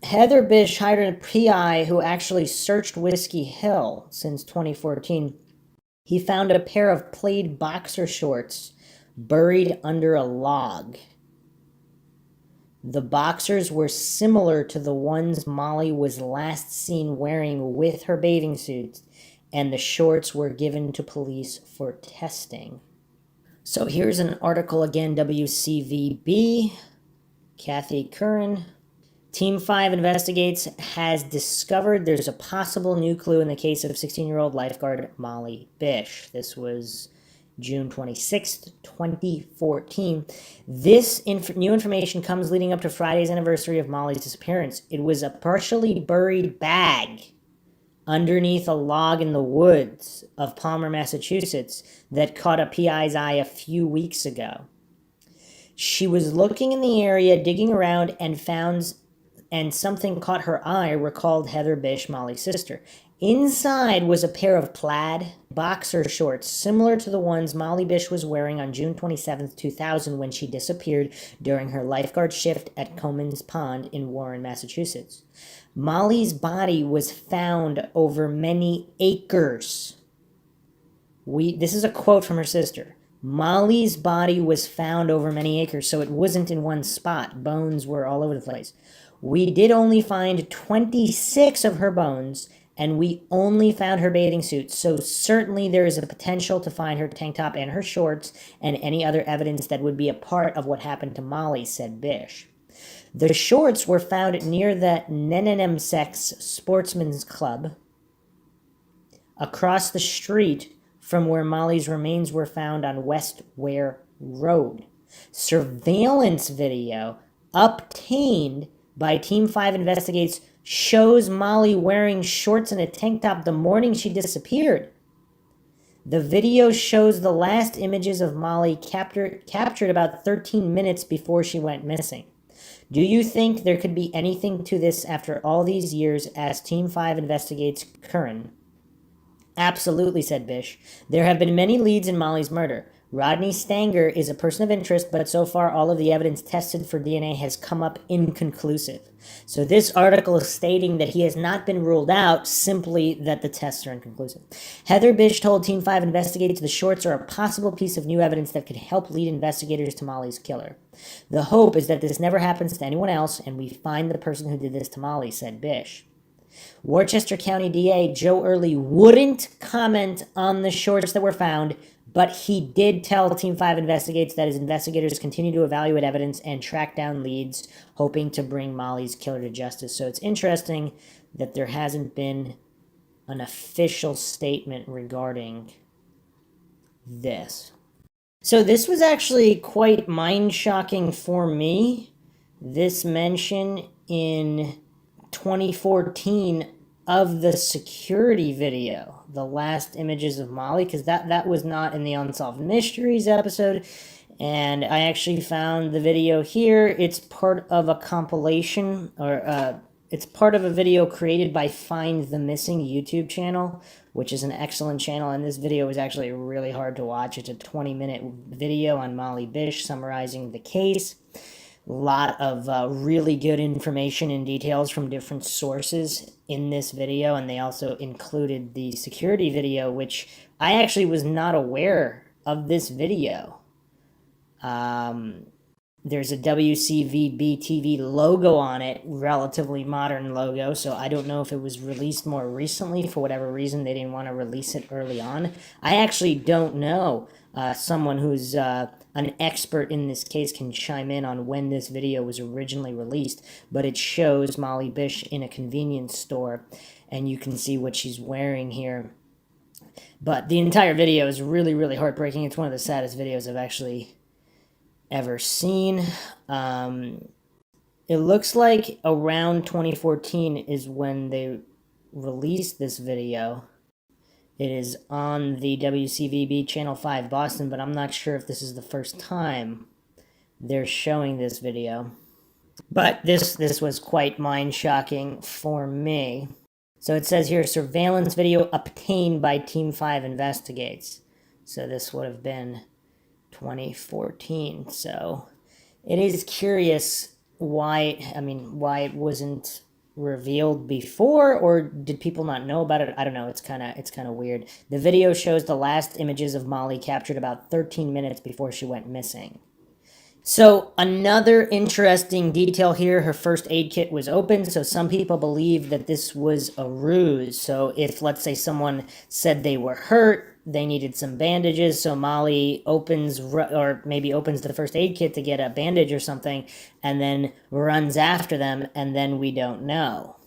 Heather Bish hired a PI who actually searched Whiskey Hill since 2014. He found a pair of plaid boxer shorts buried under a log. The boxers were similar to the ones Molly was last seen wearing with her bathing suit, and the shorts were given to police for testing. So here's an article again, WCVB, Kathy Curran. Team 5 investigates, has discovered there's a possible new clue in the case of 16-year-old lifeguard Molly Bish. This was June 26th, 2014. This new information comes leading up to Friday's anniversary of Molly's disappearance. It was a partially buried bag underneath a log in the woods of Palmer, Massachusetts, that caught a PI's eye a few weeks ago. She was looking in the area, digging around, and something caught her eye, recalled Heather Bish, Molly's sister. Inside was a pair of plaid boxer shorts similar to the ones Molly Bish was wearing on June 27, 2000, when she disappeared during her lifeguard shift at Comins Pond in Warren, Massachusetts. Molly's body was found over many acres. This is a quote from her sister. Molly's body was found over many acres, so it wasn't in one spot. Bones were all over the place. We did only find 26 of her bones, and we only found her bathing suit, so certainly there is a potential to find her tank top and her shorts and any other evidence that would be a part of what happened to Molly, said Bish. The shorts were found near the Nenenemsex Sportsman's Club, across the street from where Molly's remains were found on West Ware Road. Surveillance video obtained by Team 5 Investigates shows Molly wearing shorts and a tank top the morning she disappeared. The video shows the last images of Molly captured about 13 minutes before she went missing. Do you think there could be anything to this after all these years, asked Team 5 Investigates Curran. Absolutely, said Bish. There have been many leads in Molly's murder. Rodney Stanger is a person of interest, but so far all of the evidence tested for DNA has come up inconclusive. So this article is stating that he has not been ruled out, simply that the tests are inconclusive. Heather Bish told Team 5 Investigates the shorts are a possible piece of new evidence that could help lead investigators to Molly's killer. The hope is that this never happens to anyone else and we find the person who did this to Molly, said Bish. Worcester County DA Joe Early wouldn't comment on the shorts that were found, but he did tell Team 5 Investigates that his investigators continue to evaluate evidence and track down leads, hoping to bring Molly's killer to justice. So it's interesting that there hasn't been an official statement regarding this. So this was actually quite mind-shocking for me. This mention in 2014 of the security video, the last images of Molly, because that was not in the Unsolved Mysteries episode. And I actually found the video here. It's part of a compilation, or it's part of a video created by Find the Missing YouTube channel, which is an excellent channel. And this video was actually really hard to watch. It's a 20-minute video on Molly Bish summarizing the case. A lot of really good information and details from different sources in this video, and they also included the security video, which I actually was not aware of this video. There's a WCVB TV logo on it, relatively modern logo, so I don't know if it was released more recently. For whatever reason, they didn't want to release it early on. I actually don't know. Someone who's an expert in this case can chime in on when this video was originally released, but it shows Molly Bish in a convenience store, and you can see what she's wearing here. But the entire video is really, really heartbreaking. It's one of the saddest videos I've actually ever seen. It looks like around 2014 is when they released this video. It is on the WCVB Channel 5 Boston, but I'm not sure if this is the first time they're showing this video. But this was quite mind-shocking for me. So it says here, surveillance video obtained by Team 5 investigates. So this would have been 2014. So it is curious why it wasn't revealed before, or did people not know about it? I don't know. It's kind of weird. The video shows the last images of Molly captured about 13 minutes before she went missing. So another interesting detail here, her first aid kit was opened, so some people believe that this was a ruse. So if, let's say, someone said they were hurt, they needed some bandages, so Molly opens the first aid kit to get a bandage or something, and then runs after them, and then we don't know.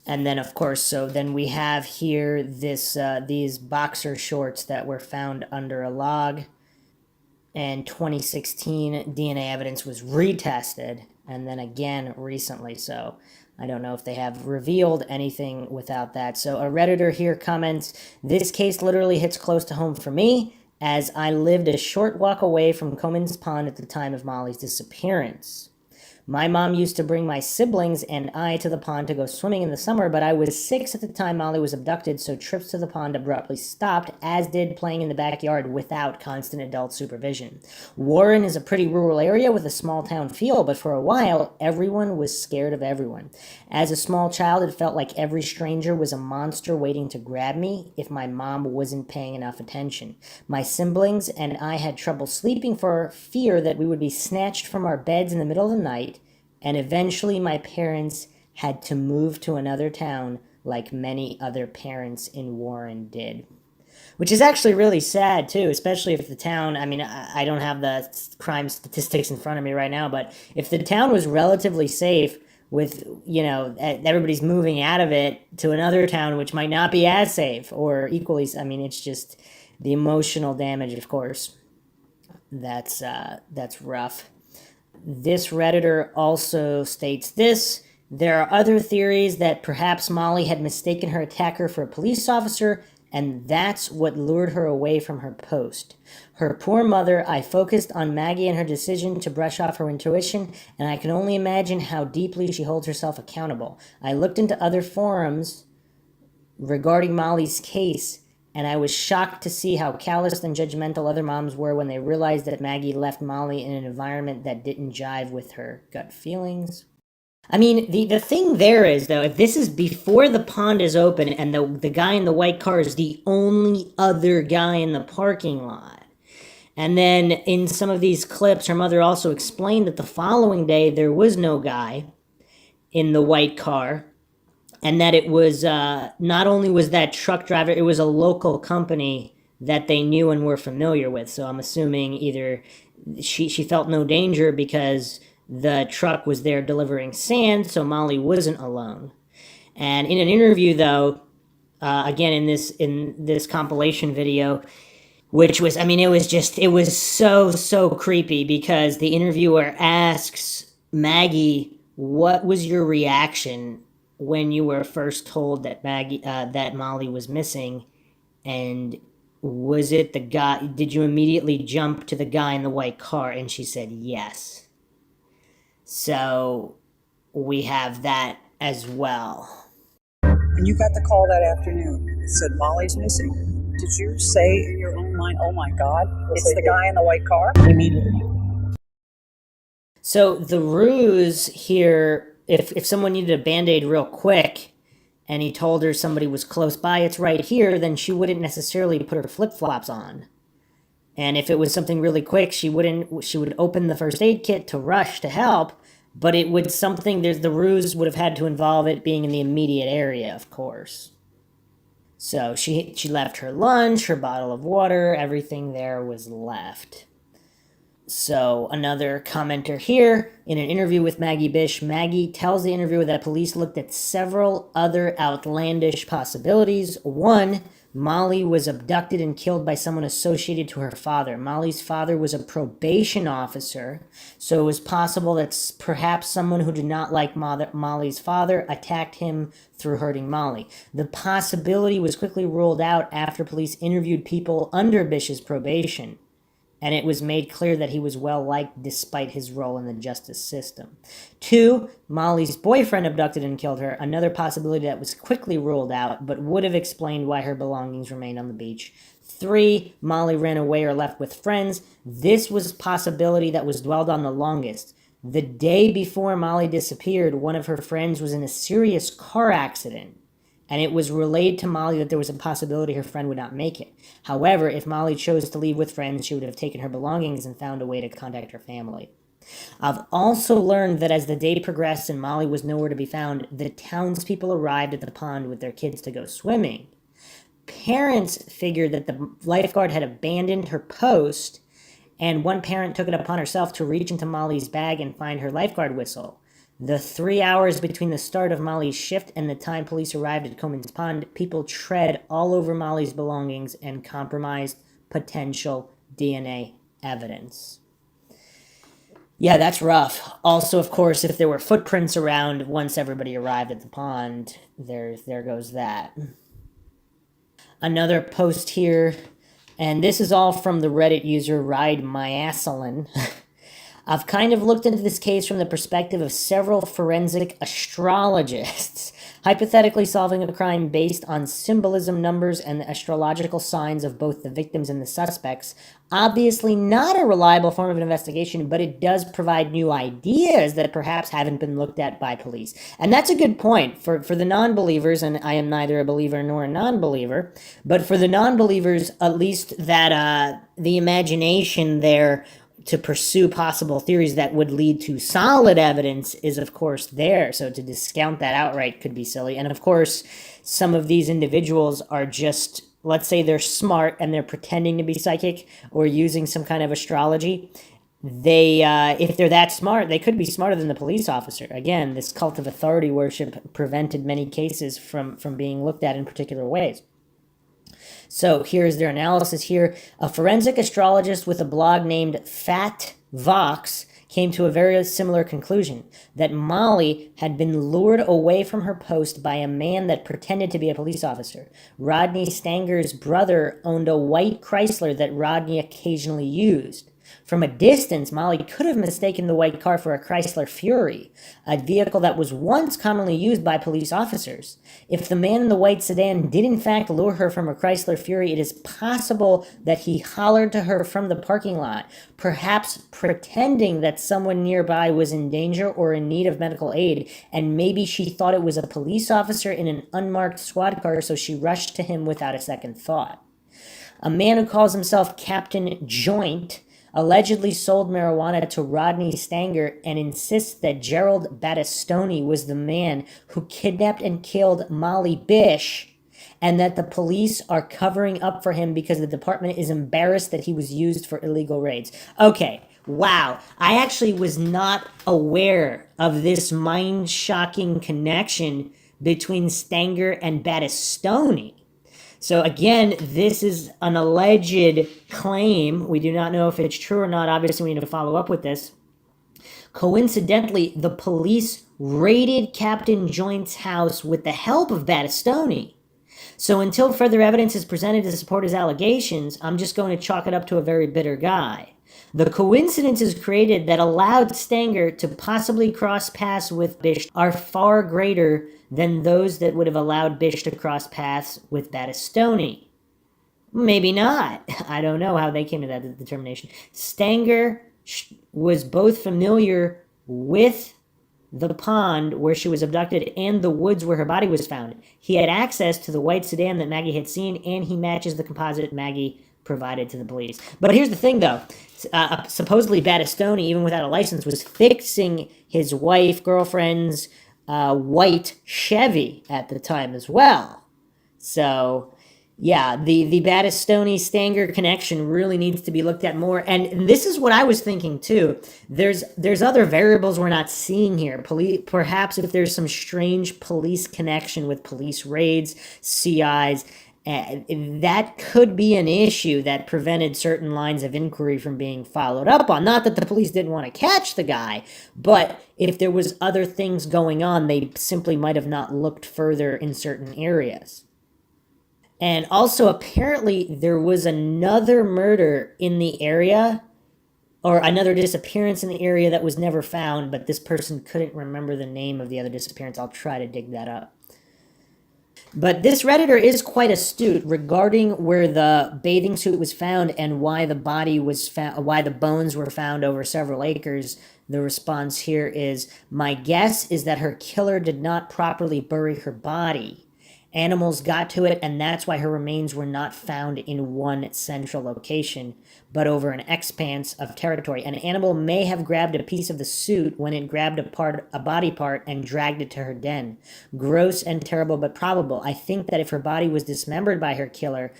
And then, of course, so then we have here these boxer shorts that were found under a log. And 2016 DNA evidence was retested, and then again recently. So I don't know if they have revealed anything without that. So a Redditor here comments, this case literally hits close to home for me, as I lived a short walk away from Comins Pond at the time of Molly's disappearance. My mom used to bring my siblings and I to the pond to go swimming in the summer, but I was 6 at the time Molly was abducted, so trips to the pond abruptly stopped, as did playing in the backyard without constant adult supervision. Warren is a pretty rural area with a small town feel, but for a while, everyone was scared of everyone. As a small child, it felt like every stranger was a monster waiting to grab me if my mom wasn't paying enough attention. My siblings and I had trouble sleeping for fear that we would be snatched from our beds in the middle of the night, and eventually my parents had to move to another town like many other parents in Warren did. Which is actually really sad, too, especially if the town, I don't have the crime statistics in front of me right now, but if the town was relatively safe with, everybody's moving out of it to another town which might not be as safe or equally, it's just the emotional damage, of course. That's rough. This Redditor also states this: there are other theories that perhaps Molly had mistaken her attacker for a police officer, and that's what lured her away from her post. Her poor mother, I focused on Maggie and her decision to brush off her intuition, and I can only imagine how deeply she holds herself accountable. I looked into other forums regarding Molly's case, and I was shocked to see how calloused and judgmental other moms were when they realized that Maggie left Molly in an environment that didn't jive with her gut feelings. The thing there is, though, if this is before the pond is open and the guy in the white car is the only other guy in the parking lot, and then in some of these clips, her mother also explained that the following day there was no guy in the white car, and that it was, not only was that truck driver, it was a local company that they knew and were familiar with. So I'm assuming either she felt no danger because the truck was there delivering sand, so Molly wasn't alone. And in an interview, though, again in this compilation video, which was, I mean, it was so creepy because the interviewer asks Maggie, "What was your reaction when you were first told that that Molly was missing?" And was it the guy? Did you immediately jump to the guy in the white car? And she said yes. So we have that as well. And you got the call that afternoon. It said Molly's missing. Did you say in your own mind, "Oh my God, it's the guy in the white car"? Immediately. So the ruse here, if someone needed a Band-Aid real quick and he told her somebody was close by, it's right here, then she wouldn't necessarily put her flip-flops on. And if it was something really quick, she would open the first aid kit to rush to help, but it would the ruse would have had to involve it being in the immediate area, of course. So she left her lunch, her bottle of water, everything there was left. So another commenter here, in an interview with Maggie Bish, Maggie tells the interviewer that police looked at several other outlandish possibilities. One, Molly was abducted and killed by someone associated to her father. Molly's father was a probation officer, so it was possible that perhaps someone who did not like Molly's father attacked him through hurting Molly. The possibility was quickly ruled out after police interviewed people under Bish's probation, and it was made clear that he was well liked despite his role in the justice system. 2, Molly's boyfriend abducted and killed her, another possibility that was quickly ruled out, but would have explained why her belongings remained on the beach. 3, Molly ran away or left with friends. This was a possibility that was dwelled on the longest. The day before Molly disappeared, one of her friends was in a serious car accident, and it was relayed to Molly that there was a possibility her friend would not make it. However, if Molly chose to leave with friends, she would have taken her belongings and found a way to contact her family. I've also learned that as the day progressed and Molly was nowhere to be found, the townspeople arrived at the pond with their kids to go swimming. Parents figured that the lifeguard had abandoned her post, and one parent took it upon herself to reach into Molly's bag and find her lifeguard whistle. The 3 hours between the start of Molly's shift and the time police arrived at Coman's Pond, people tread all over Molly's belongings and compromised potential DNA evidence. Yeah, that's rough. Also, of course, if there were footprints around once everybody arrived at the pond, there goes that. Another post here, and this is all from the Reddit user Ride Myasalin. I've kind of looked into this case from the perspective of several forensic astrologists, hypothetically solving a crime based on symbolism, numbers, and the astrological signs of both the victims and the suspects. Obviously not a reliable form of an investigation, but it does provide new ideas that perhaps haven't been looked at by police. And that's a good point for the non-believers, and I am neither a believer nor a non-believer, but for the non-believers, at least that the imagination there to pursue possible theories that would lead to solid evidence is, of course, there. So to discount that outright could be silly. And, of course, some of these individuals are just, let's say they're smart and they're pretending to be psychic or using some kind of astrology. They, if they're that smart, they could be smarter than the police officer. Again, this cult of authority worship prevented many cases from being looked at in particular ways. So here's their analysis here. A forensic astrologist with a blog named Fat Vox came to a very similar conclusion, that Molly had been lured away from her post by a man that pretended to be a police officer. Rodney Stanger's brother owned a white Chrysler that Rodney occasionally used. From a distance, Molly could have mistaken the white car for a Chrysler Fury, a vehicle that was once commonly used by police officers. If the man in the white sedan did in fact lure her from a Chrysler Fury, it is possible that he hollered to her from the parking lot, perhaps pretending that someone nearby was in danger or in need of medical aid, and maybe she thought it was a police officer in an unmarked squad car, so she rushed to him without a second thought. A man who calls himself Captain Joint allegedly sold marijuana to Rodney Stanger and insists that Gerald Battistoni was the man who kidnapped and killed Molly Bish, and that the police are covering up for him because the department is embarrassed that he was used for illegal raids. Okay, wow. I actually was not aware of this mind-shocking connection between Stanger and Battistoni. So again, this is an alleged claim. We do not know if it's true or not. Obviously, we need to follow up with this. Coincidentally, the police raided Captain Joint's house with the help of Battistoni. So until further evidence is presented to support his allegations, I'm just going to chalk it up to a very bitter guy. The coincidences created that allowed Stanger to possibly cross paths with Bish are far greater than those that would have allowed Bish to cross paths with Battistoni. Maybe not. I don't know how they came to that determination. Stanger was both familiar with the pond where she was abducted and the woods where her body was found. He had access to the white sedan that Maggie had seen, and he matches the composite Maggie provided to the police. But here's the thing, though. Supposedly Battistoni, even without a license, was fixing his girlfriend's white Chevy at the time as well. So, yeah, the Battistoni Stanger connection really needs to be looked at more. And this is what I was thinking too. There's other variables we're not seeing here. Perhaps if there's some strange police connection with police raids, CIs, that could be an issue that prevented certain lines of inquiry from being followed up on. Not that the police didn't want to catch the guy, but if there was other things going on, they simply might have not looked further in certain areas. And also, apparently, there was another murder in the area, or another disappearance in the area that was never found, but this person couldn't remember the name of the other disappearance. I'll try to dig that up. But this Redditor is quite astute regarding where the bathing suit was found and why the body was found, why the bones were found over several acres. The response here is, my guess is that her killer did not properly bury her body. Animals got to it, and that's why her remains were not found in one central location, but over an expanse of territory. An animal may have grabbed a piece of the suit when it grabbed a body part and dragged it to her den. Gross and terrible, but probable. I think that if her body was dismembered by her killer,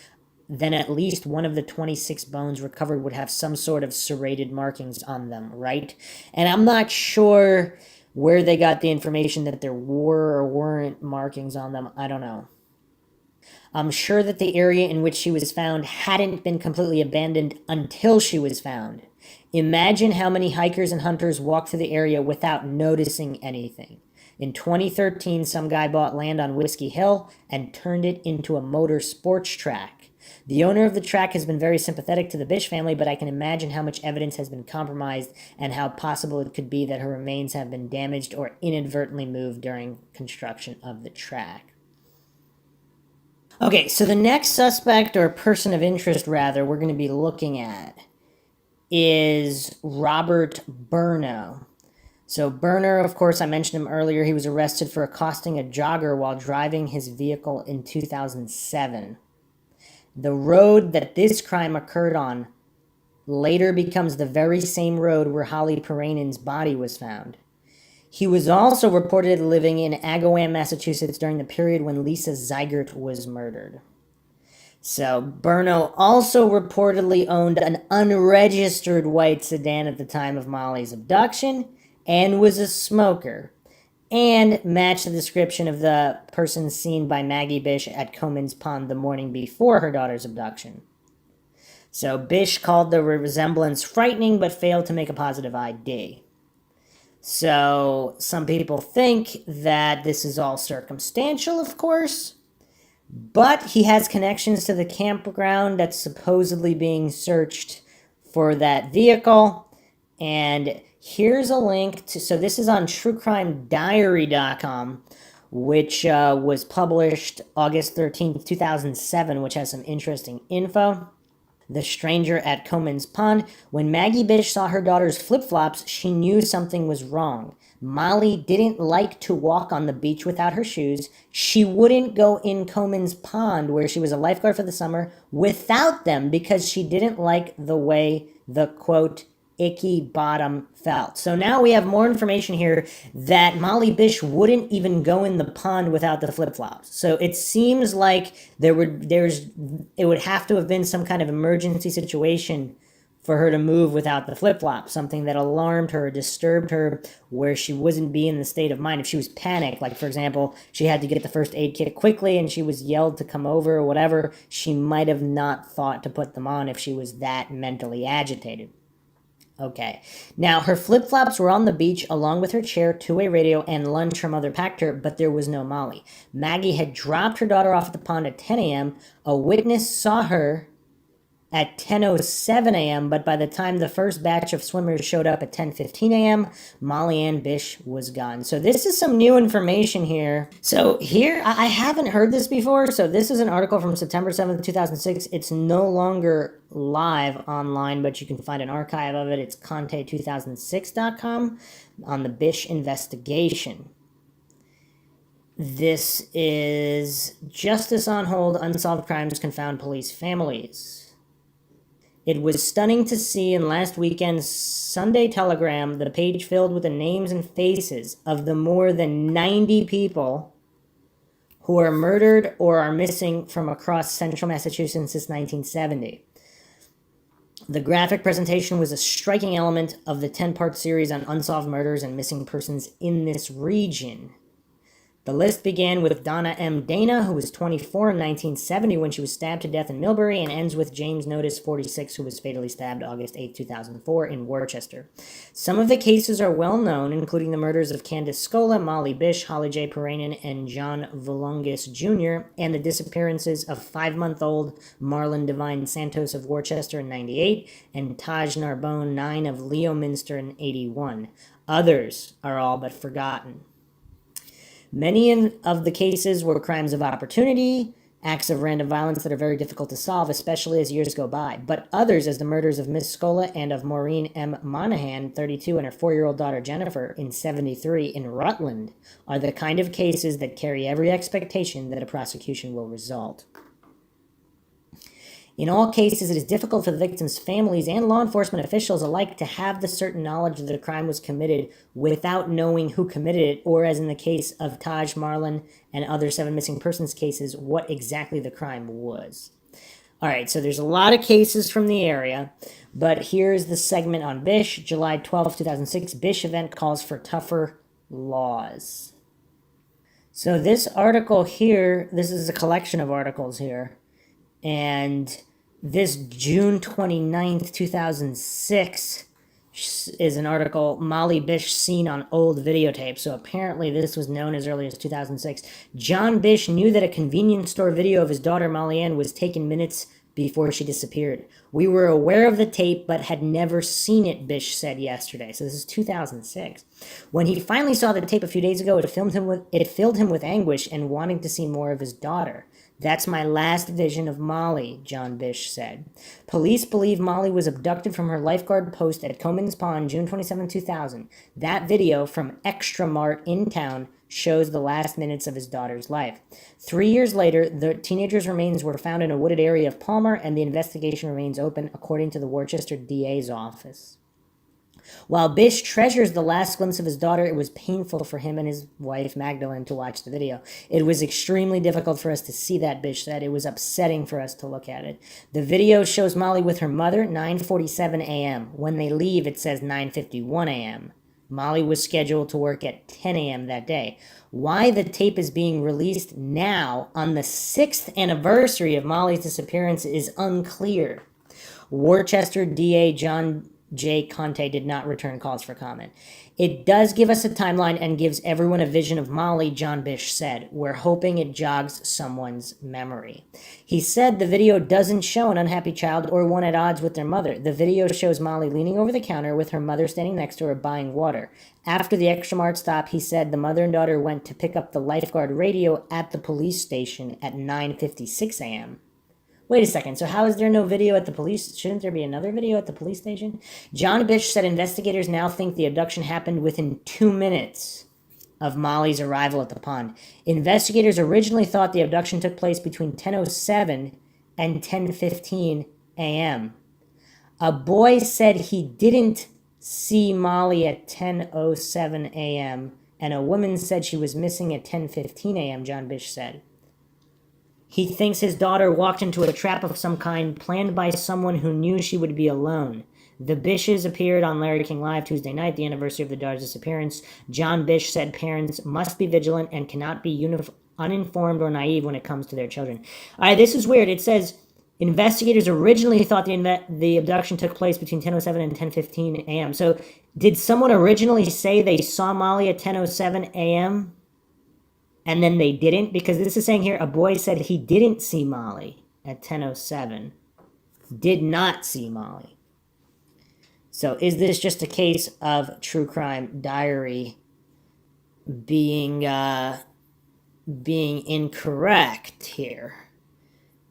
then at least one of the 26 bones recovered would have some sort of serrated markings on them, right? And I'm not sure where they got the information that there were or weren't markings on them. I don't know. I'm sure that the area in which she was found hadn't been completely abandoned until she was found. Imagine how many hikers and hunters walk through the area without noticing anything. In 2013, some guy bought land on Whiskey Hill and turned it into a motor sports track. The owner of the track has been very sympathetic to the Bish family, but I can imagine how much evidence has been compromised and how possible it could be that her remains have been damaged or inadvertently moved during construction of the track. Okay, so the next suspect, or person of interest rather, we're going to be looking at is Robert Burno. So Burner, of course, I mentioned him earlier. He was arrested for accosting a jogger while driving his vehicle in 2007. The road that this crime occurred on later becomes the very same road where Holly Perennin's body was found. He was also reported living in Agawam, Massachusetts during the period when Lisa Zeigert was murdered. So Burno also reportedly owned an unregistered white sedan at the time of Molly's abduction and was a smoker, and matched the description of the person seen by Maggie Bish at Comins Pond the morning before her daughter's abduction. So Bish called the resemblance frightening but failed to make a positive ID. So some people think that this is all circumstantial, of course, but he has connections to the campground that's supposedly being searched for that vehicle. And here's a link to, so this is on truecrimediary.com, which was published August 13th, 2007, which has some interesting info. The stranger at Comins Pond. When Maggie Bish saw her daughter's flip-flops, she knew something was wrong. Molly didn't like to walk on the beach without her shoes. She wouldn't go in Comins Pond, where she was a lifeguard for the summer, without them because she didn't like the way the, quote, icky bottom felt. So now we have more information here that Molly Bish wouldn't even go in the pond without the flip-flops. So it seems like it would have to have been some kind of emergency situation for her to move without the flip-flop, something that alarmed her, disturbed her, where she wouldn't be in the state of mind. If she was panicked, like, for example, she had to get the first aid kit quickly and she was yelled to come over or whatever, she might have not thought to put them on if she was that mentally agitated. Okay. Now, her flip-flops were on the beach along with her chair, two-way radio, and lunch her mother packed her, but there was no Molly. Maggie had dropped her daughter off at the pond at 10 a.m. A witness saw her at 10:07 a.m., but by the time the first batch of swimmers showed up at 10:15 a.m., Molly Ann Bish was gone. So this is some new information here. So here, I haven't heard this before, so this is an article from September 7th, 2006. It's no longer live online, but you can find an archive of it. It's Conte2006.com on the Bish investigation. This is Justice on Hold, Unsolved Crimes Confound Police Families. It was stunning to see in last weekend's Sunday Telegram the page filled with the names and faces of the more than 90 people who are murdered or are missing from across central Massachusetts since 1970. The graphic presentation was a striking element of the 10-part series on unsolved murders and missing persons in this region. The list began with Donna M. Dana, who was 24 in 1970 when she was stabbed to death in Millbury, and ends with James Notice, 46, who was fatally stabbed August 8, 2004 in Worcester. Some of the cases are well known, including the murders of Candace Scola, Molly Bish, Holly J. Paranen, and John Volungus Jr., and the disappearances of 5-month-old Marlon Divine Santos of Worcester in 98, and Taj Narbonne 9 of Leominster in 81. Others are all but forgotten. Many of the cases were crimes of opportunity, acts of random violence that are very difficult to solve, especially as years go by. But others, as the murders of Miss Scola and of Maureen M. Monahan, 32, and her 4-year-old daughter Jennifer in 73 in Rutland, are the kind of cases that carry every expectation that a prosecution will result. In all cases, it is difficult for the victims' families and law enforcement officials alike to have the certain knowledge that a crime was committed without knowing who committed it, or, as in the case of Taj, Marlon, and other 7 missing persons cases, what exactly the crime was. All right, so there's a lot of cases from the area, but here's the segment on Bish. July 12, 2006, Bish event calls for tougher laws. So this article here, this is a collection of articles here, and this June 29th, 2006 is an article, Molly Bish seen on old videotape. So apparently this was known as early as 2006. John Bish knew that a convenience store video of his daughter Molly Ann was taken minutes before she disappeared. We were aware of the tape but had never seen it, Bish said yesterday. So this is 2006. When he finally saw the tape a few days ago, it filled him with anguish and wanting to see more of his daughter. That's my last vision of Molly, John Bish said. Police believe Molly was abducted from her lifeguard post at Comins Pond, June 27, 2000. That video from Extra Mart in town shows the last minutes of his daughter's life. 3 years later, the teenager's remains were found in a wooded area of Palmer, and the investigation remains open, according to the Worcester DA's office. While Bish treasures the last glimpse of his daughter, it was painful for him and his wife, Magdalene, to watch the video. It was extremely difficult for us to see that, Bish said. It was upsetting for us to look at it. The video shows Molly with her mother, 9:47 a.m. When they leave, it says 9:51 a.m. Molly was scheduled to work at 10 a.m. that day. Why the tape is being released now, on the 6th anniversary of Molly's disappearance, is unclear. Worcester DA John J. Conte did not return calls for comment. It does give us a timeline and gives everyone a vision of Molly, John Bish said. We're hoping it jogs someone's memory. He said the video doesn't show an unhappy child or one at odds with their mother. The video shows Molly leaning over the counter with her mother standing next to her buying water. After the Extra Mart stop, he said the mother and daughter went to pick up the lifeguard radio at the police station at 9:56 a.m. Wait a second, so how is there no video at the police? Shouldn't there be another video at the police station? John Bish said investigators now think the abduction happened within 2 minutes of Molly's arrival at the pond. Investigators originally thought the abduction took place between 10:07 and 10:15 a.m. A boy said he didn't see Molly at 10:07 a.m., and a woman said she was missing at 10:15 a.m., John Bish said. He thinks his daughter walked into a trap of some kind planned by someone who knew she would be alone. The Bishes appeared on Larry King Live Tuesday night, the anniversary of the daughter's disappearance. John Bish said parents must be vigilant and cannot be uninformed or naive when it comes to their children. All right, this is weird. It says investigators originally thought the abduction took place between 10:07 and 10:15 a.m. So did someone originally say they saw Molly at 10:07 a.m.? And then they didn't? Because this is saying here, a boy said he didn't see Molly at 10:07. Did not see Molly. So is this just a case of true crime diary being incorrect here?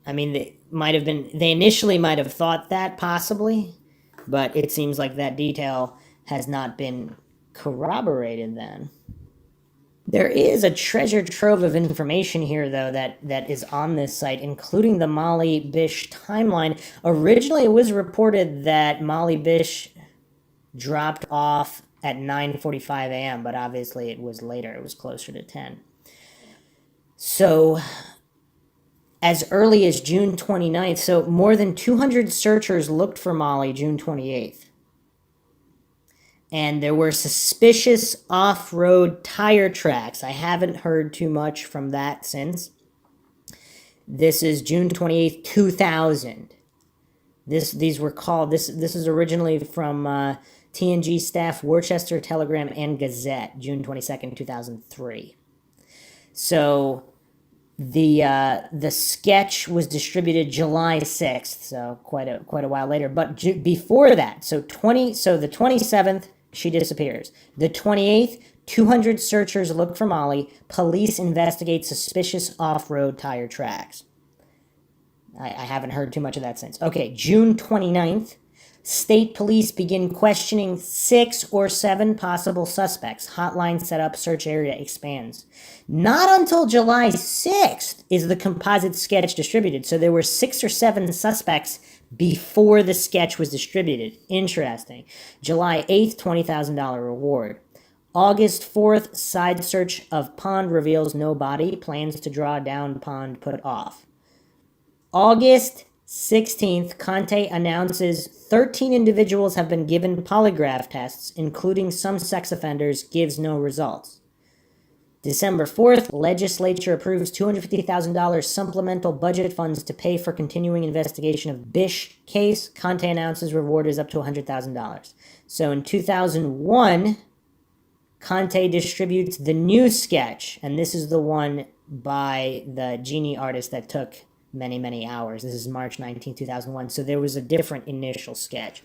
I mean, they initially might have thought that possibly, but it seems like that detail has not been corroborated then. There is a treasure trove of information here, though, that is on this site, including the Molly Bish timeline. Originally, it was reported that Molly Bish dropped off at 9:45 a.m., but obviously it was later. It was closer to 10. So, as early as June 29th, so more than 200 searchers looked for Molly June 28th. And there were suspicious off-road tire tracks. I haven't heard too much from that since. This is June 28th, 2000. These were called, this is originally from TNG staff, Worcester Telegram and Gazette, June 22nd, 2003. So the sketch was distributed July 6th, so quite a while later. But before that, so the 27th, she disappears. The 28th, 200 searchers look for Molly. Police investigate suspicious off-road tire tracks. I haven't heard too much of that since. Okay, June 29th, state police begin questioning 6 or 7 possible suspects. Hotline set up, search area expands. Not until July 6th is the composite sketch distributed. So there were 6 or 7 suspects before the sketch was distributed. Interesting. July 8th, $20,000 reward. August 4th, side search of pond reveals no body. Plans to draw down pond put off. August 16th, Conte announces 13 individuals have been given polygraph tests, including some sex offenders, gives no results. December 4th, legislature approves $250,000 supplemental budget funds to pay for continuing investigation of Bish case. Conte announces reward is up to $100,000. So in 2001, Conte distributes the new sketch, and this is the one by the genie artist that took many, many hours. This is March 19, 2001. So there was a different initial sketch.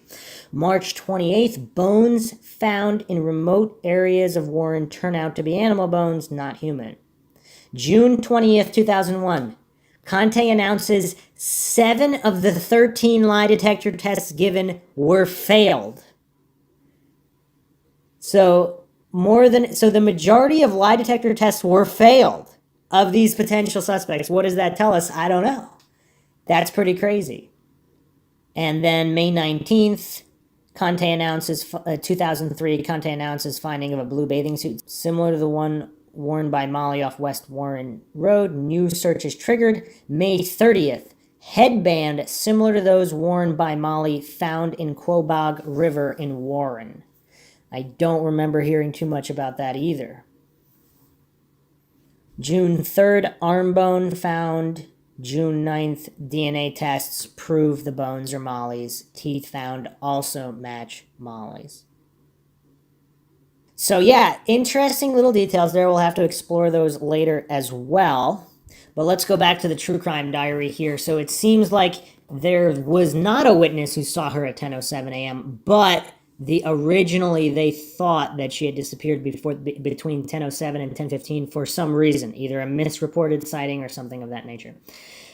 March 28th, bones found in remote areas of Warren turn out to be animal bones, not human. June 20th, 2001, Conte announces 7 of the 13 lie detector tests given were failed. So the majority of lie detector tests were failed. Of these potential suspects. What does that tell us? I don't know. That's pretty crazy. And then May 19th, Conte announces, 2003, Conte announces finding of a blue bathing suit similar to the one worn by Molly off West Warren Road. New search is triggered. May 30th, headband similar to those worn by Molly found in Quobog River in Warren. I don't remember hearing too much about that either. June 3rd, arm bone found. June 9th, DNA tests prove the bones are Molly's. Teeth found also match Molly's. So yeah, interesting little details there. We'll have to explore those later as well. But let's go back to the true crime diary here. So it seems like there was not a witness who saw her at 10:07 a.m., but originally they thought that she had disappeared between 10:07 and 10:15 for some reason, either a misreported sighting or something of that nature.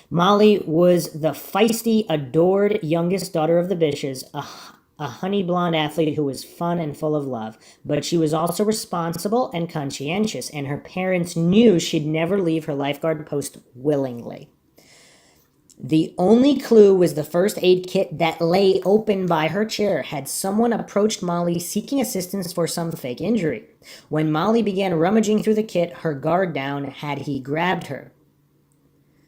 Molly was the feisty, adored youngest daughter of the Bishes, a honey blonde athlete who was fun and full of love, but she was also responsible and conscientious, and her parents knew she'd never leave her lifeguard post willingly. The only clue was the first aid kit that lay open by her chair. Had someone approached Molly seeking assistance for some fake injury? When Molly began rummaging through the kit, her guard down, had he grabbed her?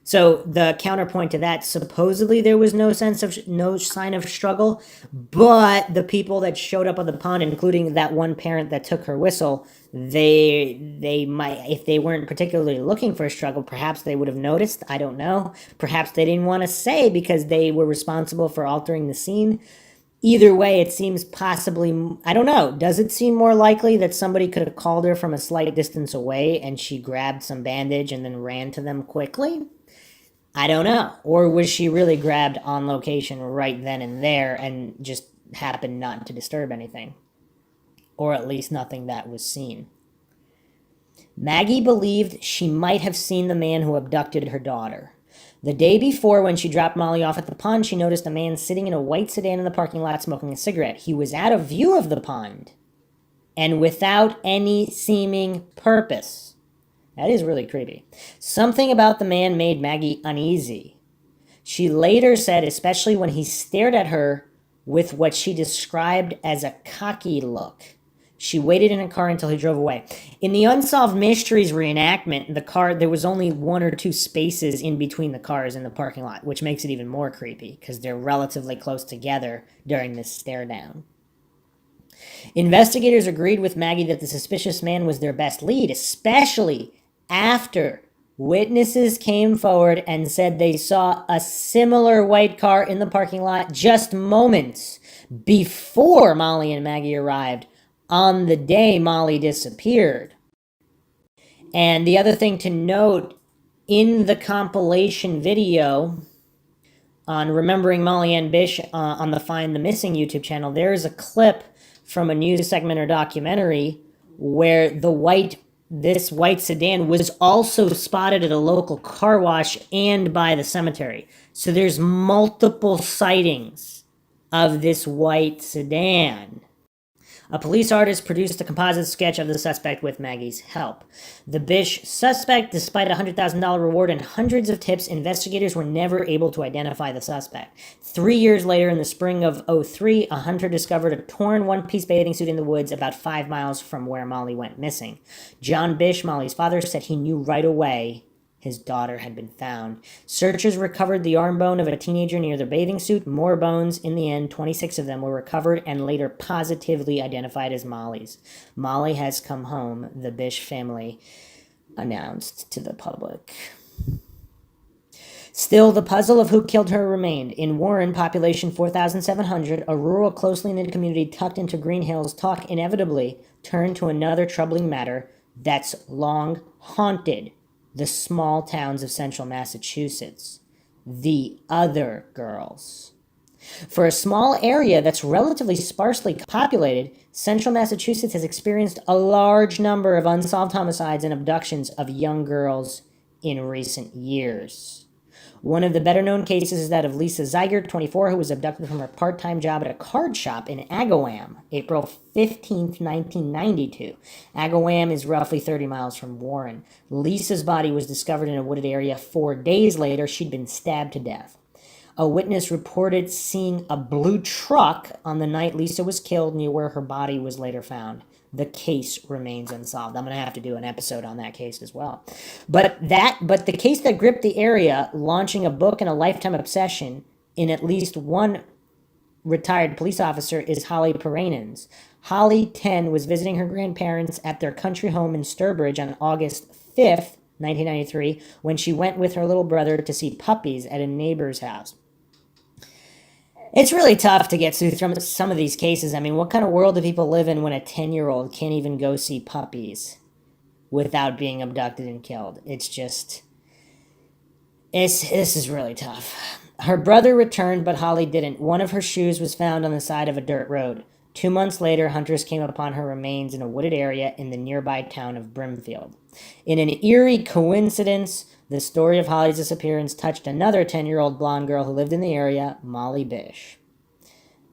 So the counterpoint to that, supposedly there was no sign of struggle, but the people that showed up on the pond, including that one parent that took her whistle, they might, if they weren't particularly looking for a struggle, perhaps they would have noticed. I don't know. Perhaps they didn't want to say because they were responsible for altering the scene. Either way, it seems possibly, I don't know, does it seem more likely that somebody could have called her from a slight distance away and she grabbed some bandage and then ran to them quickly? I don't know. Or was she really grabbed on location right then and there and just happened not to disturb anything? Or at least nothing that was seen. Maggie believed she might have seen the man who abducted her daughter. The day before, when she dropped Molly off at the pond, she noticed a man sitting in a white sedan in the parking lot smoking a cigarette. He was out of view of the pond and without any seeming purpose. That is really creepy. Something about the man made Maggie uneasy. She later said, especially when he stared at her with what she described as a cocky look. She waited in a car until he drove away. In the Unsolved Mysteries reenactment, the car, there was only 1 or 2 spaces in between the cars in the parking lot, which makes it even more creepy because they're relatively close together during this stare down. Investigators agreed with Maggie that the suspicious man was their best lead, especially after witnesses came forward and said they saw a similar white car in the parking lot just moments before Molly and Maggie arrived on the day Molly disappeared. And the other thing to note, in the compilation video on Remembering Molly and Bish on the Find the Missing YouTube channel, there is a clip from a news segment or documentary where this white sedan was also spotted at a local car wash and by the cemetery. So there's multiple sightings of this white sedan. A police artist produced a composite sketch of the suspect with Maggie's help. The Bish suspect, despite a $100,000 reward and hundreds of tips, investigators were never able to identify the suspect. 3 years later, in the spring of '03, a hunter discovered a torn one-piece bathing suit in the woods about 5 miles from where Molly went missing. John Bish, Molly's father, said he knew right away his daughter had been found. Searchers recovered the arm bone of a teenager near the bathing suit. More bones. In the end, 26 of them were recovered and later positively identified as Molly's. Molly has come home, the Bish family announced to the public. Still, the puzzle of who killed her remained. In Warren, population 4,700, a rural, closely knit community tucked into Green Hills, talk inevitably turned to another troubling matter that's long haunted the small towns of central Massachusetts. The other girls. For a small area that's relatively sparsely populated, central Massachusetts has experienced a large number of unsolved homicides and abductions of young girls in recent years. One of the better-known cases is that of Lisa Zeiger, 24, who was abducted from her part-time job at a card shop in Agawam, April 15, 1992. Agawam is roughly 30 miles from Warren. Lisa's body was discovered in a wooded area 4 days later. She'd been stabbed to death. A witness reported seeing a blue truck on the night Lisa was killed near where her body was later found. The case remains unsolved. I'm going to have to do an episode on that case as well. But the case that gripped the area, launching a book and a lifetime obsession in at least one retired police officer, is Holly Perenan's. Holly, 10, was visiting her grandparents at their country home in Sturbridge on August 5th, 1993, when she went with her little brother to see puppies at a neighbor's house. It's really tough to get through some of these cases. I mean, what kind of world do people live in when a 10-year-old can't even go see puppies without being abducted and killed? This is really tough. Her brother returned, but Holly didn't. One of her shoes was found on the side of a dirt road. 2 months later, hunters came upon her remains in a wooded area in the nearby town of Brimfield. In an eerie coincidence, the story of Holly's disappearance touched another 10-year-old blonde girl who lived in the area, Molly Bish.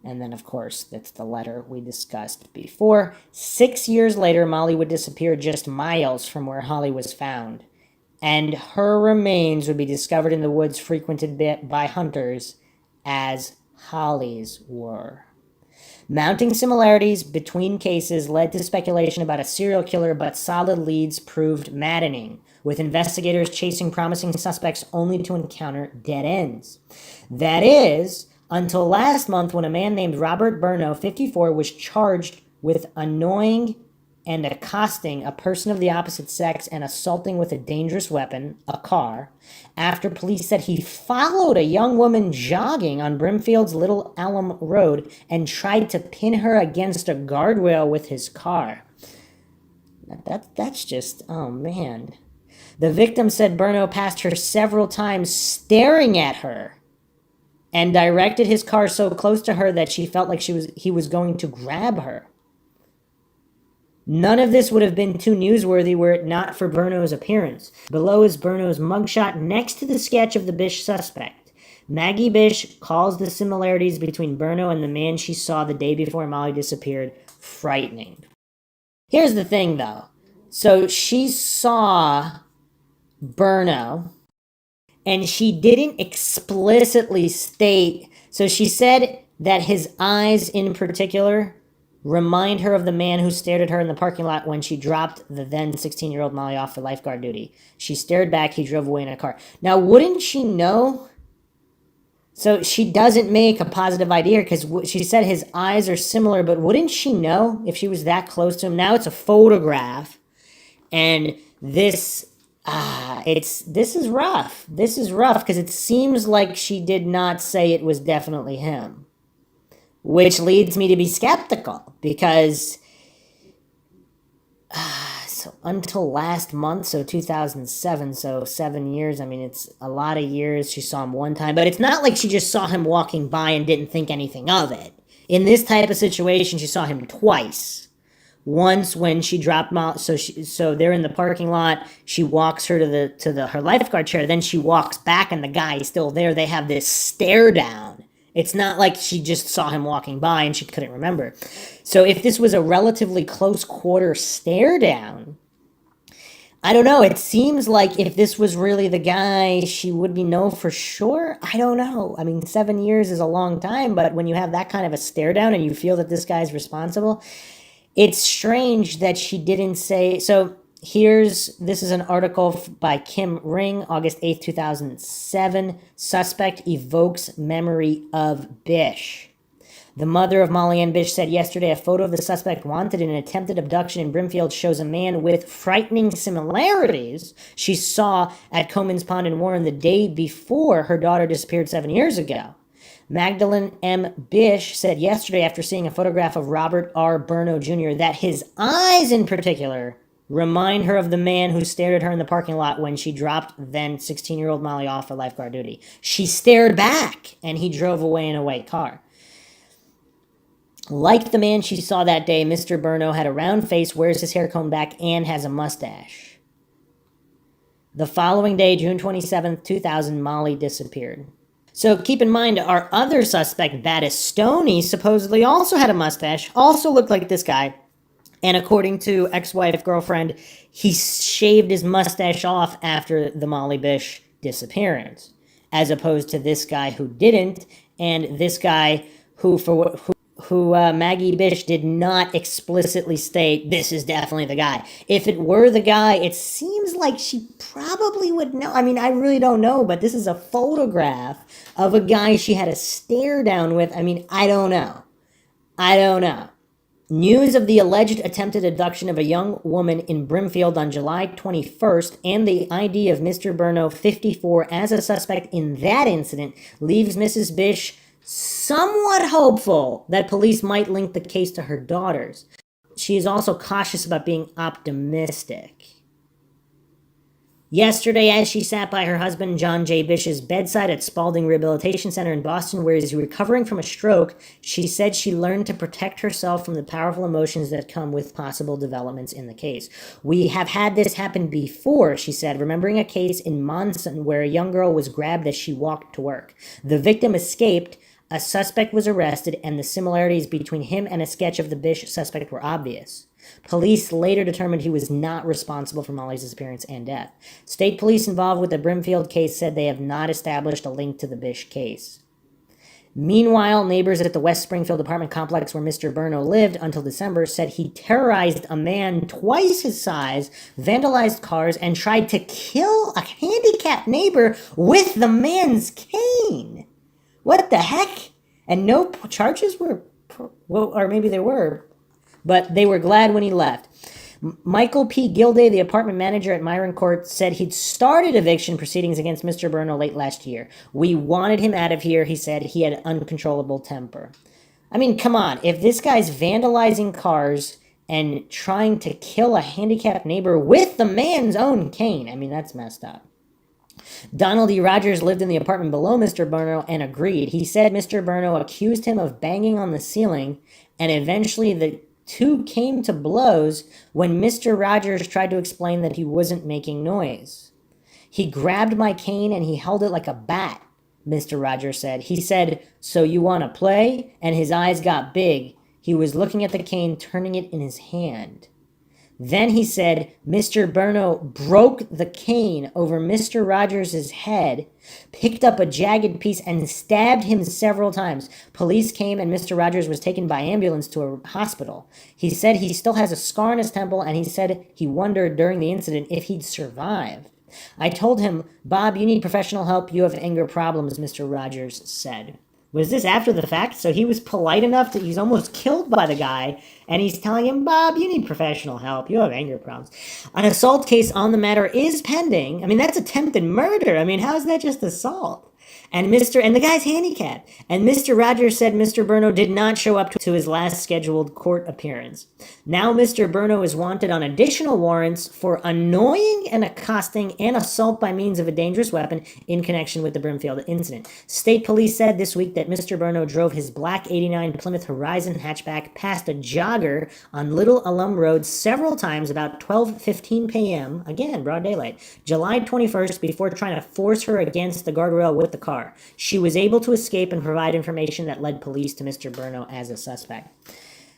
And then, of course, that's the letter we discussed before. 6 years later, Molly would disappear just miles from where Holly was found. And her remains would be discovered in the woods frequented by hunters as Holly's were. Mounting similarities between cases led to speculation about a serial killer, but solid leads proved maddening, with investigators chasing promising suspects only to encounter dead ends. That is, until last month when a man named Robert Burno, 54, was charged with annoying and accosting a person of the opposite sex and assaulting with a dangerous weapon, a car, after police said he followed a young woman jogging on Brimfield's Little Elm Road and tried to pin her against a guardrail with his car. That's just, oh man. The victim said Burno passed her several times staring at her and directed his car so close to her that she felt like he was going to grab her. None of this would have been too newsworthy were it not for Burno's appearance. Below is Burno's mugshot next to the sketch of the Bish suspect. Maggie Bish calls the similarities between Burno and the man she saw the day before Molly disappeared frightening. Here's the thing, though. So she saw Burno, and she didn't explicitly state. So she said that his eyes in particular remind her of the man who stared at her in the parking lot when she dropped the then 16-year-old Molly off for lifeguard duty. She stared back, he drove away in a car. Now, wouldn't she know? So she doesn't make a positive idea because she said his eyes are similar, but wouldn't she know if she was that close to him? Now it's a photograph, and this is rough. This is rough because it seems like she did not say it was definitely him, which leads me to be skeptical because so until last month, so 2007, so 7 years, I mean, it's a lot of years. She saw him one time, but it's not like she just saw him walking by and didn't think anything of it. In this type of situation, she saw him twice. Once when she dropped Molly, so they're in the parking lot. She walks her to her lifeguard chair. Then she walks back, and the guy is still there. They have this stare down. It's not like she just saw him walking by and she couldn't remember. So if this was a relatively close quarter stare down, I don't know. It seems like if this was really the guy, she would know for sure. I don't know. I mean, 7 years is a long time, but when you have that kind of a stare down and you feel that this guy's responsible, it's strange that she didn't say. So this is an article by Kim Ring, August 8th, 2007. Suspect evokes memory of Bish. The mother of Molly Ann Bish said yesterday a photo of the suspect wanted in an attempted abduction in Brimfield shows a man with frightening similarities she saw at Comins Pond in Warren the day before her daughter disappeared 7 years ago. Magdalene M. Bish said yesterday after seeing a photograph of Robert R. Burno Jr. that his eyes in particular remind her of the man who stared at her in the parking lot when she dropped then 16-year-old Molly off for lifeguard duty. She stared back, and he drove away in a white car. Like the man she saw that day, Mr. Burno had a round face, wears his hair combed back, and has a mustache. The following day, June 27th, 2000, Molly disappeared. So keep in mind, our other suspect, Battistoni, supposedly also had a mustache, also looked like this guy. And according to ex-wife, girlfriend, he shaved his mustache off after the Molly Bish disappearance, as opposed to this guy who didn't, and this guy who Maggie Bish did not explicitly state, this is definitely the guy. If it were the guy, it seems like she probably would know. I mean, I really don't know, but this is a photograph of a guy she had a stare down with. I mean, I don't know. News of the alleged attempted abduction of a young woman in Brimfield on July 21st and the ID of Mr. Burno, 54, as a suspect in that incident leaves Mrs. Bish somewhat hopeful that police might link the case to her daughters. She is also cautious about being optimistic. Yesterday, as she sat by her husband John J. Bish's bedside at Spaulding Rehabilitation Center in Boston, where he is recovering from a stroke, she said she learned to protect herself from the powerful emotions that come with possible developments in the case. We have had this happen before, she said, remembering a case in Monson where a young girl was grabbed as she walked to work. The victim escaped, a suspect was arrested, and the similarities between him and a sketch of the Bish suspect were obvious. Police later determined he was not responsible for Molly's disappearance and death. State police involved with the Brimfield case said they have not established a link to the Bish case. Meanwhile, neighbors at the West Springfield apartment complex where Mr. Burno lived until December said he terrorized a man twice his size, vandalized cars, and tried to kill a handicapped neighbor with the man's cane. What the heck? And no charges were, well, or maybe there were, but they were glad when he left. Michael P. Gilday, the apartment manager at Myron Court, said he'd started eviction proceedings against Mr. Burno late last year. We wanted him out of here, he said. He had uncontrollable temper. I mean, come on. If this guy's vandalizing cars and trying to kill a handicapped neighbor with the man's own cane, I mean, that's messed up. Donald E. Rogers lived in the apartment below Mr. Burno and agreed. He said Mr. Burno accused him of banging on the ceiling, and eventually the two came to blows when Mr. Rogers tried to explain that he wasn't making noise. He grabbed my cane and he held it like a bat, Mr. Rogers said. He said, "So you want to play?" And his eyes got big. He was looking at the cane, turning it in his hand. Then he said Mr. Burno broke the cane over Mr. Rogers' head, picked up a jagged piece, and stabbed him several times. Police came and Mr. Rogers was taken by ambulance to a hospital. He said he still has a scar on his temple, and he said he wondered during the incident if he'd survive. I told him, "Bob, you need professional help. You have anger problems," Mr. Rogers said. Was this after the fact? So he was polite enough that he's almost killed by the guy, and he's telling him, "Bob, you need professional help. You have anger problems." An assault case on the matter is pending. I mean, that's attempted murder. I mean, how is that just assault? And the guy's handicapped. And Mr. Rogers said Mr. Burno did not show up to his last scheduled court appearance. Now Mr. Burno is wanted on additional warrants for annoying and accosting and assault by means of a dangerous weapon in connection with the Brimfield incident. State police said this week that Mr. Burno drove his black '89 Plymouth Horizon hatchback past a jogger on Little Alum Road several times about 12:15 p.m., again, broad daylight, July 21st, before trying to force her against the guardrail with the car. She was able to escape and provide information that led police to Mr. Burno as a suspect.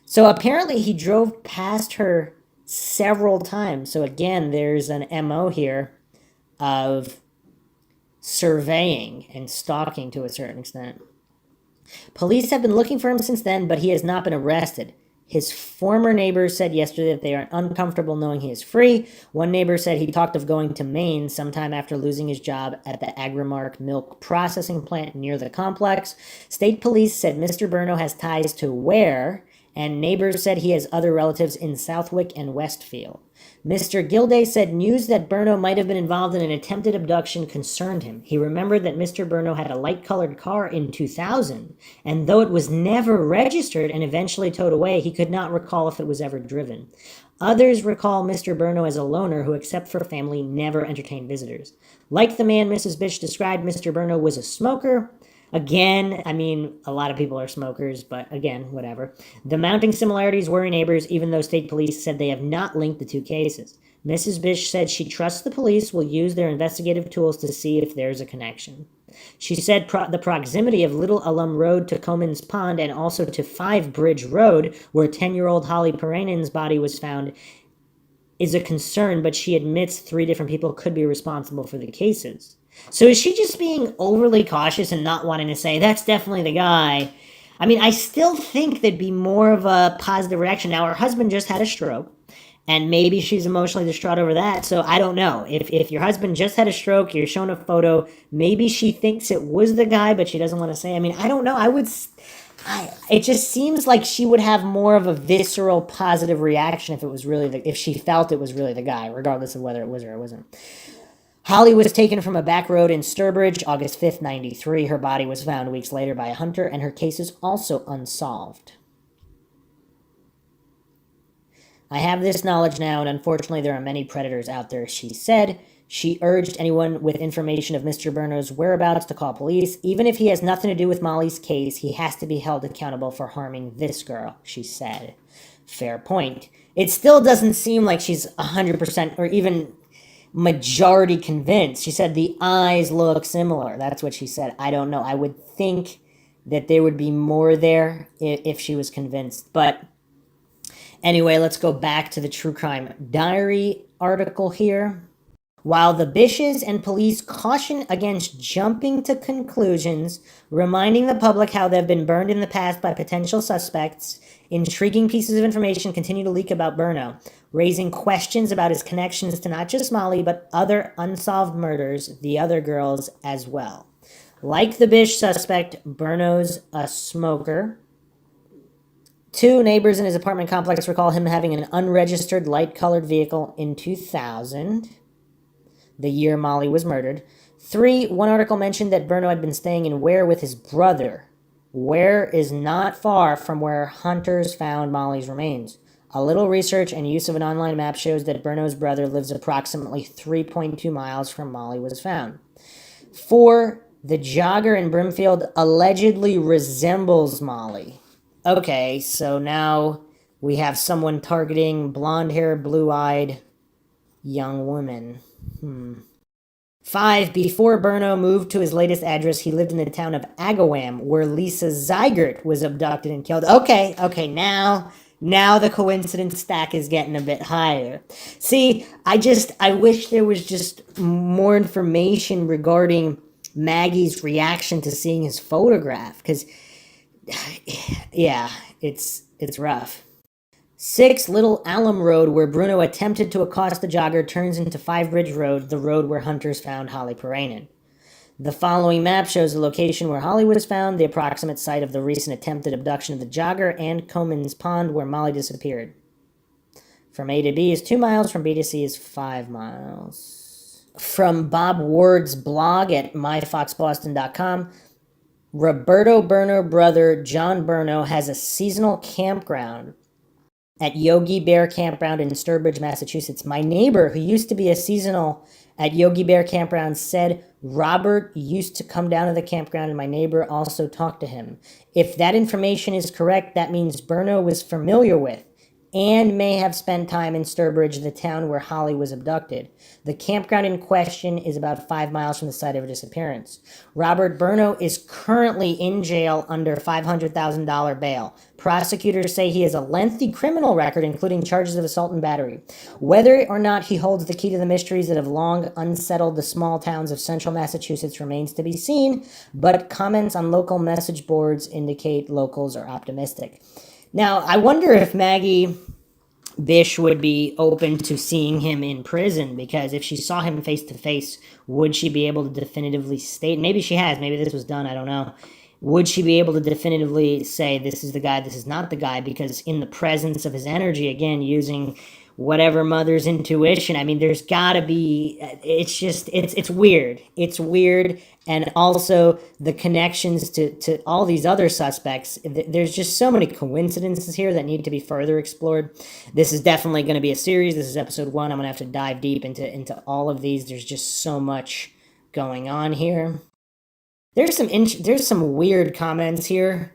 So apparently he drove past her several times. So again, there's an MO here of surveying and stalking to a certain extent. Police have been looking for him since then, but he has not been arrested. His former neighbors said yesterday that they are uncomfortable knowing he is free. One neighbor said he talked of going to Maine sometime after losing his job at the Agrimark milk processing plant near the complex. State police said Mr. Burno has ties to Ware, and neighbors said he has other relatives in Southwick and Westfield. Mr. Gilday said news that Burno might have been involved in an attempted abduction concerned him. He remembered that Mr. Burno had a light-colored car in 2000, and though it was never registered and eventually towed away, he could not recall if it was ever driven. Others recall Mr. Burno as a loner who, except for family, never entertained visitors. Like the man Mrs. Bish described, Mr. Burno was a smoker. Again, I mean, a lot of people are smokers, but again, whatever. The mounting similarities worry neighbors, even though state police said they have not linked the two cases. Mrs. Bish said she trusts the police will use their investigative tools to see if there's a connection. She said the proximity of Little Alum Road to Comins Pond and also to 5 Bridge Road, where 10-year-old Holly Perenin's body was found, is a concern, but she admits 3 different people could be responsible for the cases. So is she just being overly cautious and not wanting to say, that's definitely the guy? I mean, I still think there'd be more of a positive reaction. Now, her husband just had a stroke, and maybe she's emotionally distraught over that. So I don't know. If your husband just had a stroke, you're shown a photo, maybe she thinks it was the guy, but she doesn't want to say. I mean, I don't know. It just seems like she would have more of a visceral positive reaction if she felt it was really the guy, regardless of whether it was or it wasn't. Holly was taken from a back road in Sturbridge, August 5th, 93. Her body was found weeks later by a hunter, and her case is also unsolved. I have this knowledge now, and unfortunately there are many predators out there, she said. She urged anyone with information of Mr. Burno's whereabouts to call police. Even if he has nothing to do with Molly's case, he has to be held accountable for harming this girl, she said. Fair point. It still doesn't seem like she's 100% or even majority convinced. She said the eyes look similar. That's what she said. I don't know. I would think that there would be more there if she was convinced. But anyway, let's go back to the True Crime Diary article here. While the Bishes and police caution against jumping to conclusions, reminding the public how they've been burned in the past by potential suspects, intriguing pieces of information continue to leak about Burno, raising questions about his connections to not just Molly, but other unsolved murders, the other girls as well. Like the Bish suspect, Burno's a smoker. 2 neighbors in his apartment complex recall him having an unregistered light-colored vehicle in 2000, the year Molly was murdered. 3, one article mentioned that Burno had been staying in Ware with his brother. Ware is not far from where hunters found Molly's remains. A little research and use of an online map shows that Burno's brother lives approximately 3.2 miles from Molly was found. 4, the jogger in Brimfield allegedly resembles Molly. Okay, so now we have someone targeting blonde-haired, blue-eyed young women. 5, before Burno moved to his latest address, he lived in the town of Agawam, where Lisa Zygert was abducted and killed. Okay, now the coincidence stack is getting a bit higher. See, I wish there was just more information regarding Maggie's reaction to seeing his photograph, because, yeah, it's rough. 6, Little Alum Road, where Bruno attempted to accost the jogger, turns into 5 Bridge Road, the road where hunters found Holly Parainen. The following map shows the location where Holly was found, the approximate site of the recent attempted abduction of the jogger, and Comins Pond, where Molly disappeared. From A to B is 2 miles, from B to C is 5 miles. From Bob Ward's blog at myfoxboston.com, Roberto Burno brother John Burno has a seasonal campground at Yogi Bear Campground in Sturbridge, Massachusetts. My neighbor, who used to be a seasonal at Yogi Bear Campground, said Robert used to come down to the campground and my neighbor also talked to him. If that information is correct, that means Burno was familiar with and may have spent time in Sturbridge, the town where Holly was abducted. The campground in question is about 5 miles from the site of her disappearance. Robert Burno is currently in jail under $500,000 bail. Prosecutors say he has a lengthy criminal record, including charges of assault and battery. Whether or not he holds the key to the mysteries that have long unsettled the small towns of central Massachusetts remains to be seen, but comments on local message boards indicate locals are optimistic. Now, I wonder if Maggie Bish would be open to seeing him in prison, because if she saw him face to face, would she be able to definitively state, maybe she has, maybe this was done, I don't know, would she be able to definitively say this is the guy, this is not the guy, because in the presence of his energy, again, using whatever mother's intuition, I mean, there's gotta be, it's weird. It's weird, and also the connections to all these other suspects, there's just so many coincidences here that need to be further explored. This is definitely going to be a series. This is episode 1. I'm going to have to dive deep into all of these. There's just so much going on here. There's some weird comments here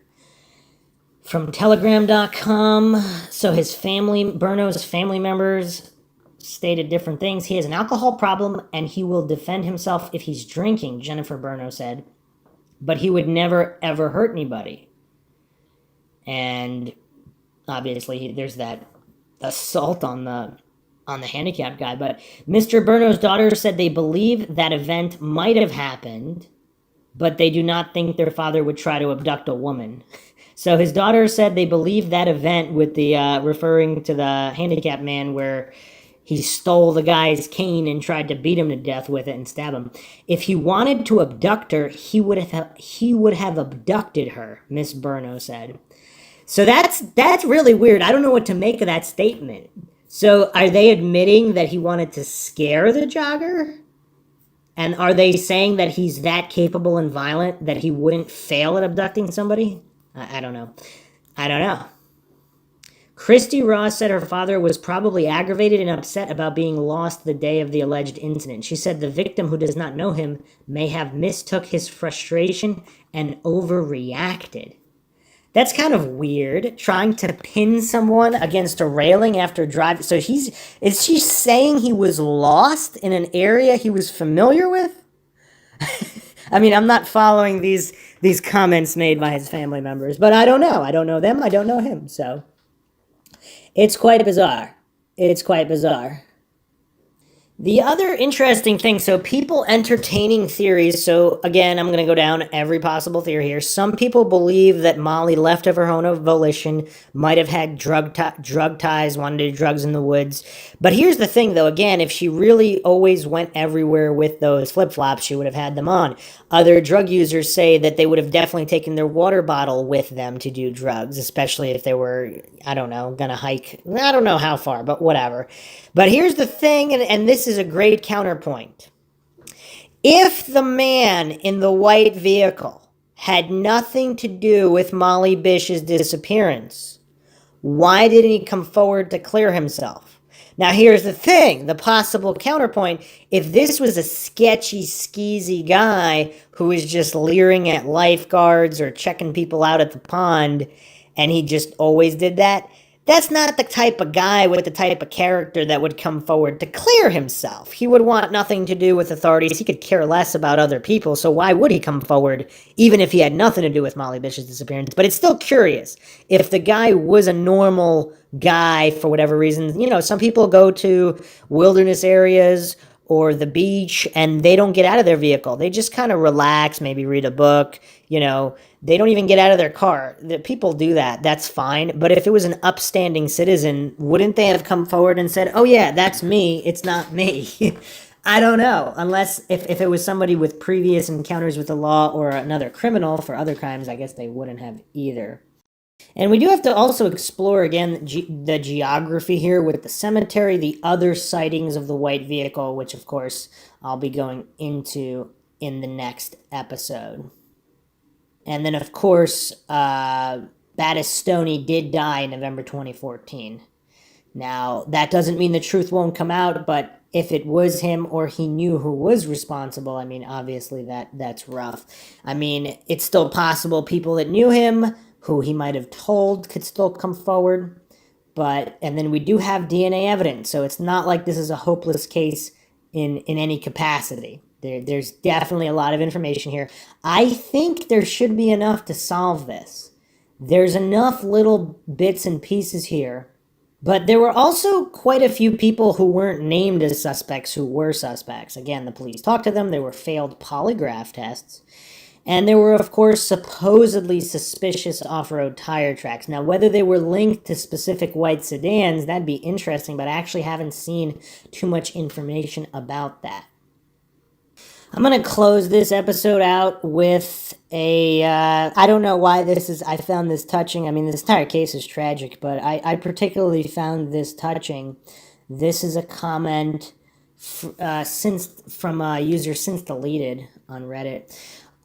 from telegram.com. So Burno's family members stated different things. He has an alcohol problem and he will defend himself if he's drinking, Jennifer Burno said. But he would never, ever hurt anybody. And obviously there's that assault on the handicapped guy. But Mr. Burno's daughter said they believe that event might have happened, but they do not think their father would try to abduct a woman. So his daughter said they believe that event with the, referring to the handicapped man where he stole the guy's cane and tried to beat him to death with it and stab him. If he wanted to abduct her, he would have abducted her, Miss Burno said. So that's really weird. I don't know what to make of that statement. So are they admitting that he wanted to scare the jogger? And are they saying that he's that capable and violent that he wouldn't fail at abducting somebody? I don't know. Christy Ross said her father was probably aggravated and upset about being lost the day of the alleged incident. She said the victim, who does not know him, may have mistook his frustration and overreacted. That's kind of weird, trying to pin someone against a railing after driving. So is she saying he was lost in an area he was familiar with? I mean, I'm not following these comments made by his family members, but I don't know. I don't know them. I don't know him. So it's quite bizarre. The other interesting thing, so people entertaining theories. So again, I'm going to go down every possible theory here. Some people believe that Molly left of her own volition, might have had drug ties, wanted to do drugs in the woods. But here's the thing, though. Again, if she really always went everywhere with those flip flops, she would have had them on. Other drug users say that they would have definitely taken their water bottle with them to do drugs, especially if they were, I don't know, gonna hike. I don't know how far, but whatever. But here's the thing, and this is a great counterpoint. If the man in the white vehicle had nothing to do with Molly Bish's disappearance, why didn't he come forward to clear himself? Now, here's the thing, the possible counterpoint. If this was a sketchy, skeezy guy who was just leering at lifeguards or checking people out at the pond, and he just always did that, that's not the type of guy with the type of character that would come forward to clear himself. He would want nothing to do with authorities. He could care less about other people, so why would he come forward, even if he had nothing to do with Molly Bish's disappearance? But it's still curious. If the guy was a normal guy for whatever reason, some people go to wilderness areas or the beach and they don't get out of their vehicle. They just kind of relax, maybe read a book, they don't even get out of their car. The people do that. That's fine. But if it was an upstanding citizen, wouldn't they have come forward and said, oh yeah, that's me. It's not me. I don't know. Unless if it was somebody with previous encounters with the law or another criminal for other crimes, I guess they wouldn't have either. And we do have to also explore again the geography here with the cemetery, the other sightings of the white vehicle, which of course I'll be going into in the next episode. And then of course, Battistoni did die in November 2014. Now, that doesn't mean the truth won't come out, but if it was him or he knew who was responsible, obviously that's rough. It's still possible people that knew him, who he might have told, could still come forward. And then we do have DNA evidence, so it's not like this is a hopeless case in any capacity. There's definitely a lot of information here. I think there should be enough to solve this. There's enough little bits and pieces here. But there were also quite a few people who weren't named as suspects who were suspects. Again, the police talked to them. There were failed polygraph tests. And there were, of course, supposedly suspicious off-road tire tracks. Now, whether they were linked to specific white sedans, that'd be interesting, but I actually haven't seen too much information about that. I'm going to close this episode out with I don't know why I found this touching. this entire case is tragic, but I particularly found this touching. This is a comment from a user since deleted on Reddit.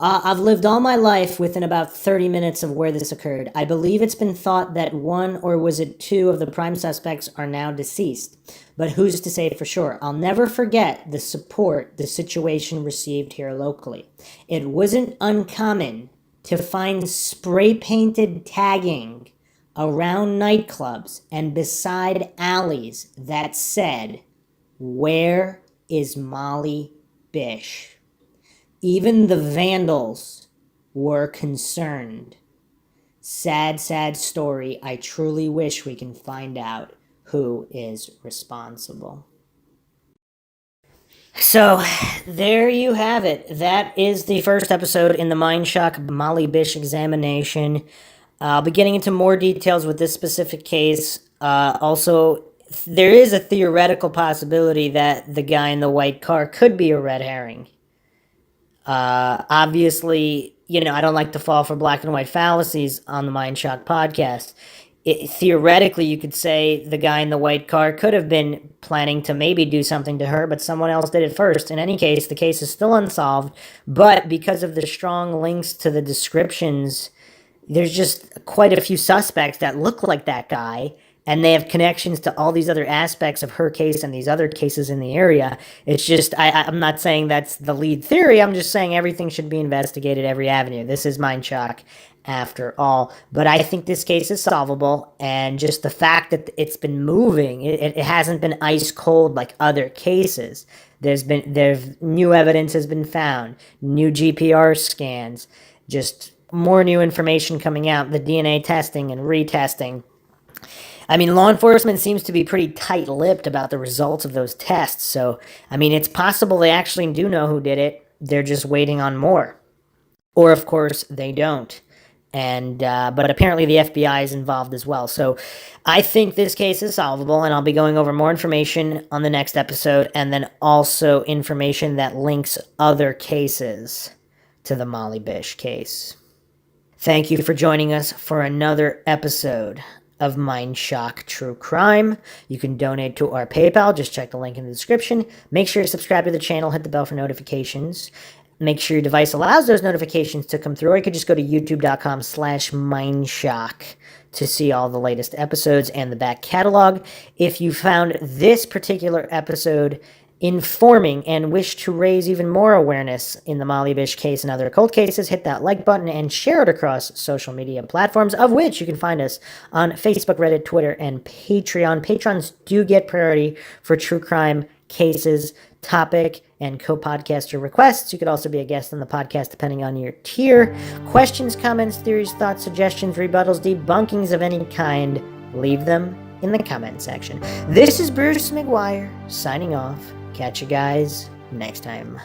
I've lived all my life within about 30 minutes of where this occurred. I believe it's been thought that one or was it two of the prime suspects are now deceased. But who's to say for sure? I'll never forget the support the situation received here locally. It wasn't uncommon to find spray-painted tagging around nightclubs and beside alleys that said, "Where is Molly Bish?" Even the vandals were concerned. Sad, sad story. I truly wish we can find out who is responsible. So, there you have it. That is the first episode in the Mindshock Molly Bish examination. I'll be getting into more details with this specific case. Also, there is a theoretical possibility that the guy in the white car could be a red herring. Obviously, I don't like to fall for black and white fallacies on the Mindshock podcast. Theoretically, you could say the guy in the white car could have been planning to maybe do something to her, but someone else did it first. In any case, the case is still unsolved, but because of the strong links to the descriptions, there's just quite a few suspects that look like that guy, and they have connections to all these other aspects of her case and these other cases in the area. It's just, I'm not saying that's the lead theory. I'm just saying everything should be investigated, every avenue. This is Mindshock after all. But I think this case is solvable, and just the fact that it's been moving, it hasn't been ice cold like other cases. There's new evidence has been found, new GPR scans, just more new information coming out, the DNA testing and retesting. I mean, law enforcement seems to be pretty tight-lipped about the results of those tests. So, I mean, it's possible they actually do know who did it. They're just waiting on more. Or, of course, they don't. And but apparently the FBI is involved as well. So I think this case is solvable, and I'll be going over more information on the next episode, and then also information that links other cases to the Molly Bish case. Thank you for joining us for another episode of Mindshock True Crime. You can donate to our PayPal. Just check the link in the description. Make sure to subscribe to the channel. Hit the bell for notifications. Make sure your device allows those notifications to come through. Or you could just go to youtube.com/Mindshock to see all the latest episodes and the back catalog. If you found this particular episode informing and wish to raise even more awareness in the Molly Bish case and other occult cases, hit that like button and share it across social media platforms, of which you can find us on Facebook, Reddit, Twitter, and Patreon. Patrons do get priority for true crime cases, topic, and co-podcaster requests. You could also be a guest on the podcast depending on your tier. Questions, comments, theories, thoughts, suggestions, rebuttals, debunkings of any kind, leave them in the comment section. This is Bruce McGuire signing off. Catch you guys next time.